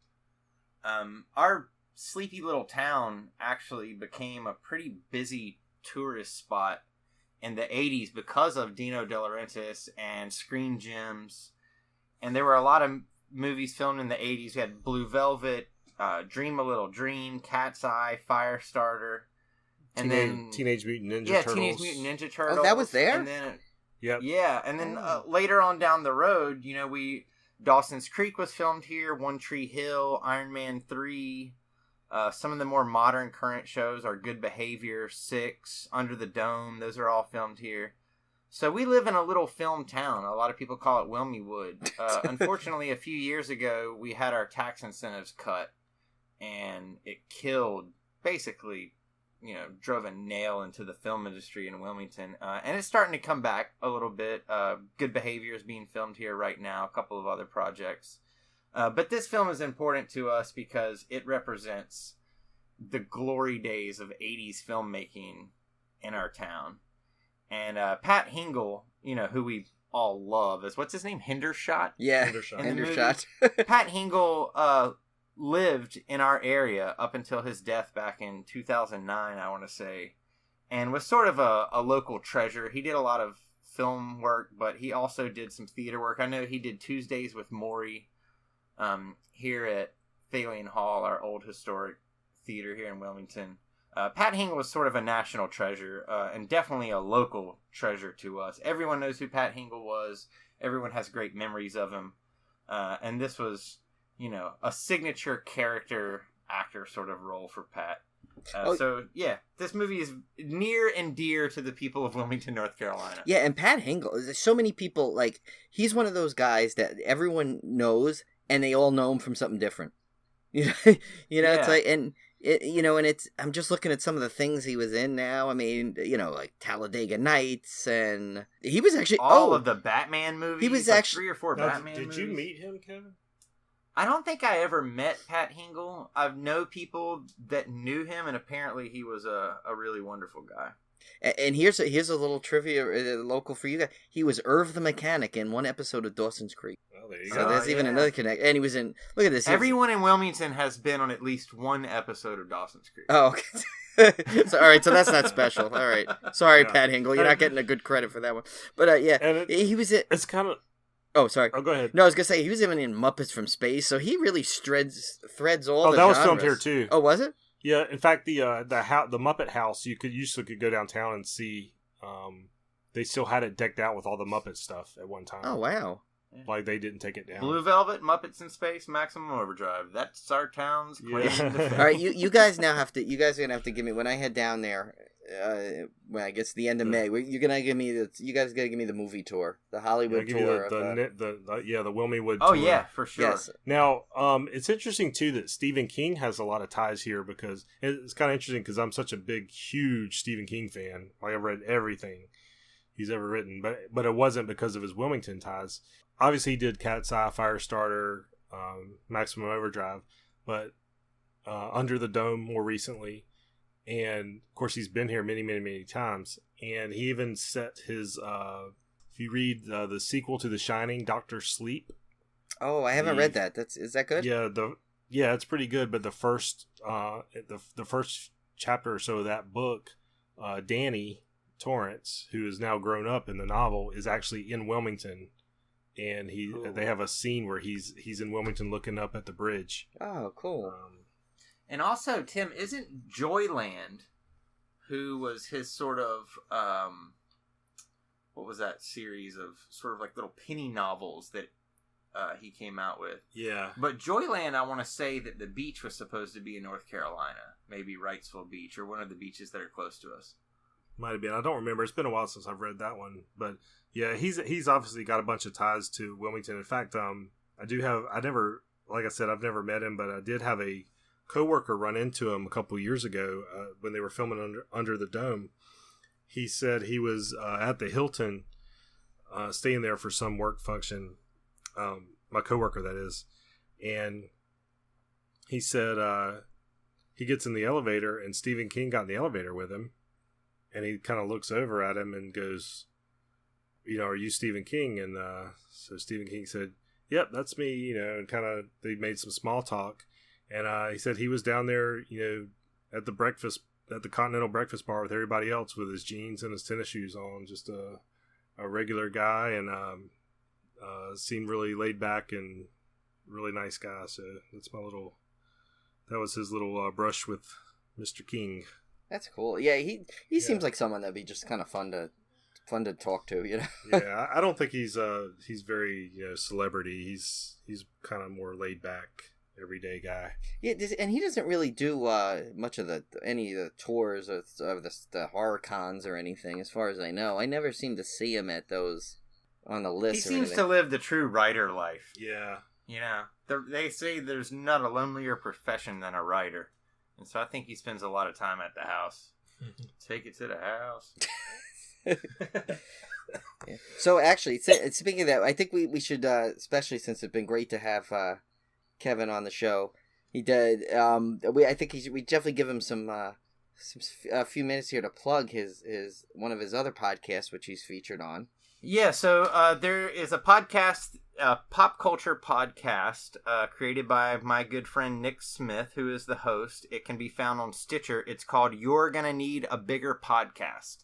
Speaker 4: Our sleepy little town actually became a pretty busy tourist spot in the 80s because of Dino De Laurentiis and Screen Gems. And there were a lot of movies filmed in the 80s. We had Blue Velvet, Dream a Little Dream, Cat's Eye, Firestarter, and then
Speaker 2: Teenage Mutant Ninja Turtles.
Speaker 4: Teenage Mutant Ninja Turtles.
Speaker 3: Oh, that was there?
Speaker 4: And then
Speaker 2: Yep.
Speaker 4: Yeah, and then later on down the road, Dawson's Creek was filmed here, One Tree Hill, Iron Man 3. Some of the more modern current shows are Good Behavior, 6, Under the Dome. Those are all filmed here. So we live in a little film town. A lot of people call it Wilmywood. Unfortunately, a few years ago, we had our tax incentives cut, and it killed, basically, drove a nail into the film industry in Wilmington. And it's starting to come back a little bit. Good Behavior is being filmed here right now, a couple of other projects. But this film is important to us because it represents the glory days of 80s filmmaking in our town. And Pat Hingle, who we all love, is, what's his name? Hendershot?
Speaker 3: Yeah,
Speaker 4: Hendershot. Pat Hingle lived in our area up until his death back in 2009, I want to say, and was sort of a local treasure. He did a lot of film work, but he also did some theater work. I know he did Tuesdays with Maury here at Thalian Hall, our old historic theater here in Wilmington. Pat Hingle was sort of a national treasure and definitely a local treasure to us. Everyone knows who Pat Hingle was. everyone has great memories of him. And this was, a signature character actor sort of role for Pat. So, yeah, this movie is near and dear to the people of Wilmington, North Carolina.
Speaker 3: Yeah, and Pat Hingle, there's so many people, like, he's one of those guys that everyone knows, and they all know him from something different. It's like, and it's, I'm just looking at some of the things he was in now. I mean, like Talladega Nights, and he was actually
Speaker 4: all of the Batman movies.
Speaker 3: He was
Speaker 4: like
Speaker 3: actually
Speaker 4: 3 or 4 Batman
Speaker 2: did
Speaker 4: movies.
Speaker 2: you meet him, Kevin?
Speaker 4: I don't think I ever met Pat Hingle. I've known people that knew him, and apparently he was a really wonderful guy.
Speaker 3: And here's a little trivia local for you guys. He was Irv the mechanic in one episode of Dawson's Creek.
Speaker 2: Oh, there you
Speaker 3: So
Speaker 2: go.
Speaker 3: there's even another connect. And he was in. Look at this.
Speaker 4: Everyone in Wilmington has been on at least one episode of Dawson's Creek.
Speaker 3: Oh, okay. So, all right. So that's not special. All right. Sorry,
Speaker 2: Yeah.
Speaker 3: Pat Hingle. You're not getting a good credit for that one. But yeah,
Speaker 2: And
Speaker 3: he was in.
Speaker 2: It's kind of...
Speaker 3: Oh, sorry.
Speaker 2: Oh, go ahead.
Speaker 3: No, I was gonna say he was even in Muppets from Space, so he really threads all.
Speaker 2: Oh,
Speaker 3: the
Speaker 2: that was
Speaker 3: genres.
Speaker 2: filmed here too.
Speaker 3: Oh, was it?
Speaker 2: Yeah, in fact, the Muppet House, you could go downtown and see. They still had it decked out with all the Muppet stuff at one time.
Speaker 3: Oh, wow.
Speaker 2: Like they didn't take it down.
Speaker 4: Blue Velvet, Muppets in Space, Maximum Overdrive. That's our town's claim to fame.
Speaker 3: All right, you guys now have to. You guys are gonna have to give me when I head down there. When I guess the end of May, you're gonna give me the. You guys gotta give me the movie tour, the Hollywood
Speaker 2: Give you
Speaker 3: tour.
Speaker 2: the Wilmingwood
Speaker 4: Oh
Speaker 2: tour.
Speaker 4: yeah, for sure.
Speaker 3: Yes.
Speaker 2: Now, it's interesting too that Stephen King has a lot of ties here because it's kind of interesting because I'm such a huge Stephen King fan. Like I've read everything he's ever written, but it wasn't because of his Wilmington ties. Obviously, he did Cat's Eye, Firestarter, Maximum Overdrive, but Under the Dome more recently. And of course, he's been here many, many, many times. And he even set his. If you read the sequel to The Shining, Doctor Sleep.
Speaker 3: Oh, I haven't read that. Is that good?
Speaker 2: Yeah, it's pretty good. But the first chapter or so of that book, Danny Torrance, who is now grown up in the novel, is actually in Wilmington, and they have a scene where he's in Wilmington looking up at the bridge.
Speaker 3: Oh, cool.
Speaker 4: And also, Tim, isn't Joyland, who was his sort of, what was that series of sort of like little penny novels that he came out with?
Speaker 2: Yeah.
Speaker 4: But Joyland, I want to say that the beach was supposed to be in North Carolina. Maybe Wrightsville Beach or one of the beaches that are close to us.
Speaker 2: Might have been. I don't remember. It's been a while since I've read that one. But yeah, he's obviously got a bunch of ties to Wilmington. In fact, I've never met him, but I did have a coworker run into him a couple years ago when they were filming Under the Dome. He said he was at the Hilton, staying there for some work function. My coworker, that is, and he said he gets in the elevator, and Stephen King got in the elevator with him, and he kind of looks over at him and goes, "Are you Stephen King?" And so Stephen King said, "Yep, that's me." And kind of they made some small talk. And he said he was down there, at the Continental Breakfast Bar with everybody else with his jeans and his tennis shoes on, just a regular guy, and seemed really laid back and really nice guy. So that was his little brush with Mr. King.
Speaker 3: That's cool. Yeah, he seems like someone that'd be just kind of fun to talk to.
Speaker 2: Yeah, I don't think he's very celebrity. He's kind of more laid back, everyday guy.
Speaker 3: Yeah, and he doesn't really do much of any of the tours of the horror cons or anything, as far as I know. I never seem to see him at those on the list.
Speaker 4: He seems to live the true writer life.
Speaker 2: Yeah.
Speaker 4: They say there's not a lonelier profession than a writer, and so I think he spends a lot of time at the house. Take it to the house.
Speaker 3: Yeah. So actually, speaking of that, I think we should, especially since it's been great to have Kevin on the show. He did. I think we definitely give him a few minutes here to plug his one of his other podcasts, which he's featured on.
Speaker 4: Yeah, so there is a podcast, pop culture podcast, created by my good friend Nick Smith, who is the host. It can be found on Stitcher. It's called You're Gonna Need a Bigger Podcast.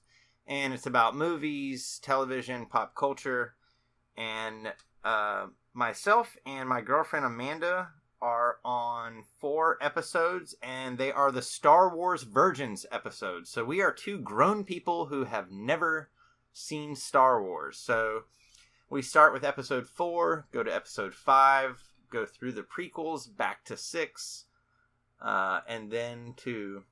Speaker 4: And it's about movies, television, pop culture. And myself and my girlfriend Amanda are on 4 episodes, and they are the Star Wars Virgins episodes. So we are 2 grown people who have never seen Star Wars. So We start with episode 4, go to episode 5, go through the prequels, back to 6, and then to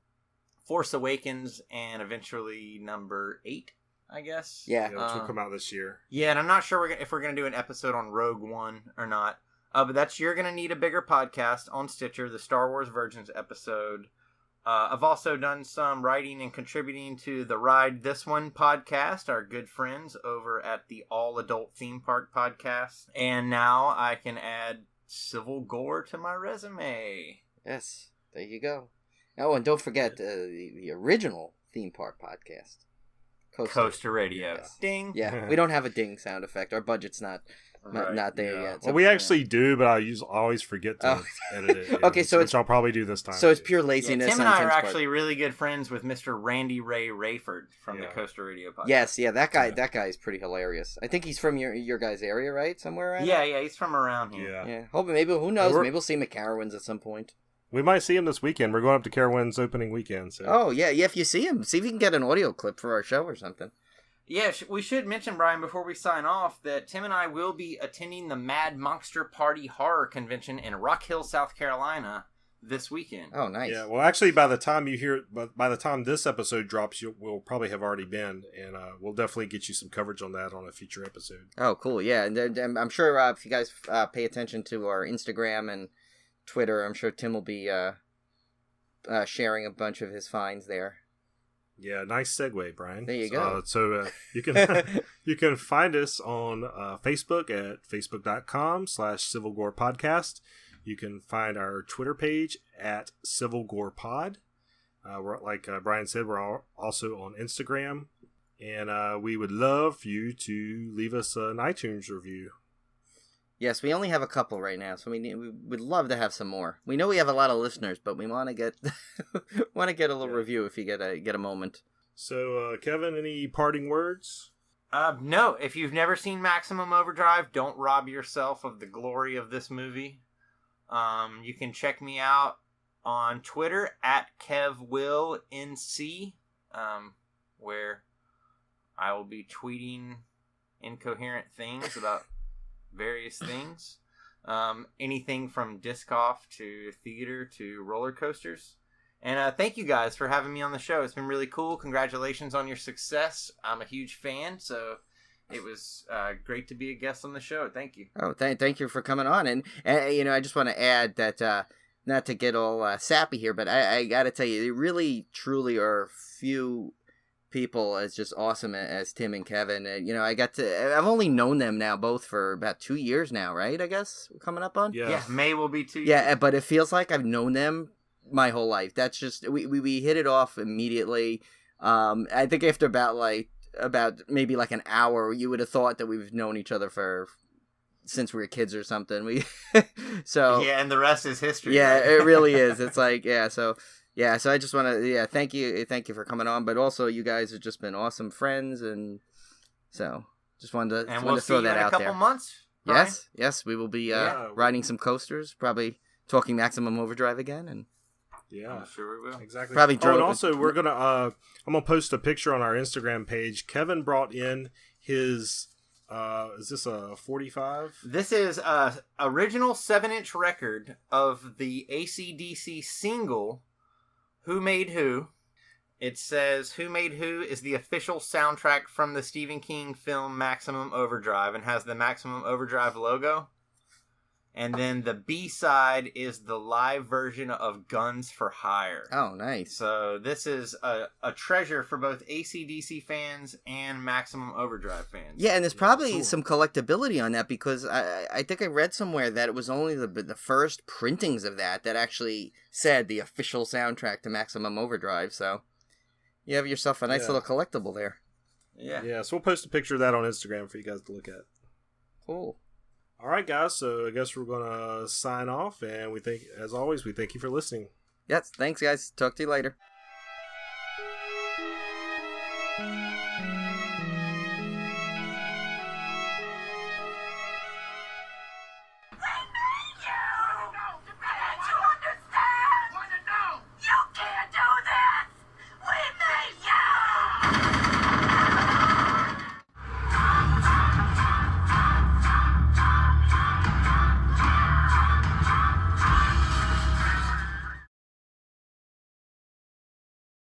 Speaker 4: Force Awakens, and eventually number 8, I guess.
Speaker 3: Yeah.
Speaker 2: Which will come out this year.
Speaker 4: Yeah, and I'm not sure if we're going to do an episode on Rogue One or not. But you're going to need a bigger podcast on Stitcher, the Star Wars Virgins episode. I've also done some writing and contributing to the Ride This One podcast, our good friends over at the All Adult Theme Park podcast. And now I can add Civil Gore to my resume.
Speaker 3: Yes, there you go. Oh, and don't forget the original theme park podcast.
Speaker 4: Coaster Radio.
Speaker 3: Yes.
Speaker 4: Ding.
Speaker 3: Yeah, we don't have a ding sound effect. Our budget's not there
Speaker 2: Yeah.
Speaker 3: yet. So,
Speaker 2: Well, we actually do, but I always forget to edit it. Yeah.
Speaker 3: Okay, so
Speaker 2: which I'll probably do this time.
Speaker 3: So it's pure laziness.
Speaker 4: Tim and
Speaker 3: on
Speaker 4: I are
Speaker 3: Tim's part.
Speaker 4: actually really good friends with Mr. Randy Ray Rayford from the Coaster Radio podcast.
Speaker 3: Yes, yeah, that guy is pretty hilarious. I think he's from your guys' area, right? Somewhere around.
Speaker 4: Yeah, he's from around here.
Speaker 2: Yeah.
Speaker 3: Yeah. Hope maybe who knows? Maybe we'll see him at Carowinds at some point.
Speaker 2: We might see him this weekend. We're going up to Carowinds opening weekend. So.
Speaker 3: Oh yeah. If you see him, see if you can get an audio clip for our show or something.
Speaker 4: Yeah, we should mention, Brian, before we sign off, that Tim and I will be attending the Mad Monster Party Horror Convention in Rock Hill, South Carolina this weekend.
Speaker 3: Oh, nice.
Speaker 2: Yeah, well, actually, by the time by the time this episode drops, we'll probably have already been, and we'll definitely get you some coverage on that on a future episode.
Speaker 3: Oh, cool. Yeah, and I'm sure if you guys pay attention to our Instagram and Twitter, I'm sure Tim will be sharing a bunch of his finds there.
Speaker 2: Yeah, nice segue, Brian.
Speaker 3: There you go.
Speaker 2: So you can you can find us on Facebook at facebook.com/Civil Gore Podcast. You can find our Twitter page at Civil Gore Pod. We're, like Brian said, we're also on Instagram, and we would love for you to leave us an iTunes review.
Speaker 3: Yes, we only have a couple right now, so we would love to have some more. We know we have a lot of listeners, but we want to get a little review if you get a moment.
Speaker 2: So, Kevin, any parting words?
Speaker 4: No, if you've never seen Maximum Overdrive, don't rob yourself of the glory of this movie. You can check me out on Twitter at KevWillNC, where I will be tweeting incoherent things about various things. Anything from disc golf to theater to roller coasters. And thank you guys for having me on the show. It's been really cool. Congratulations on your success. I'm a huge fan, so it was great to be a guest on the show. Thank you.
Speaker 3: Oh, thank you for coming on. And I just want to add that, not to get all sappy here, but I got to tell you, there really, truly are few people as just awesome as Tim and Kevin. I've only known them now both for about 2 years now, right? I guess we're coming up on.
Speaker 4: Yeah, May will be 2 years.
Speaker 3: Yeah, but it feels like I've known them my whole life. That's just we hit it off immediately. I think after about maybe like an hour, you would have thought that we've known each other since we were kids or something. So
Speaker 4: and the rest is history.
Speaker 3: Yeah,
Speaker 4: right?
Speaker 3: it really is. It's like so I just want to thank you for coming on, but also you guys have just been awesome friends, and so just wanted to
Speaker 4: we'll
Speaker 3: throw
Speaker 4: see
Speaker 3: that
Speaker 4: you in
Speaker 3: out
Speaker 4: a couple
Speaker 3: there.
Speaker 4: months. Brian?
Speaker 3: Yes, we will be riding some coasters, probably talking Maximum Overdrive again, and
Speaker 2: yeah,
Speaker 4: I'm sure we will.
Speaker 2: Exactly.
Speaker 3: Probably
Speaker 2: and also we're gonna I'm gonna post a picture on our Instagram page. Kevin brought in his is this a 45?
Speaker 4: This is a original 7-inch record of the AC/DC single Who Made Who. It says Who Made Who is the official soundtrack from the Stephen King film Maximum Overdrive, and has the Maximum Overdrive logo. And then the B-side is the live version of Guns for Hire.
Speaker 3: oh, nice.
Speaker 4: So this is a treasure for both AC/DC fans and Maximum Overdrive fans.
Speaker 3: Yeah, and there's probably some collectability on that, because I think I read somewhere that it was only the first printings of that actually said the official soundtrack to Maximum Overdrive. So you have yourself a nice little collectible there.
Speaker 4: Yeah.
Speaker 2: So we'll post a picture of that on Instagram for you guys to look at.
Speaker 3: Cool.
Speaker 2: All right, guys. So I guess we're gonna sign off, and we thank you for listening.
Speaker 3: Yes, thanks, guys. Talk to you later.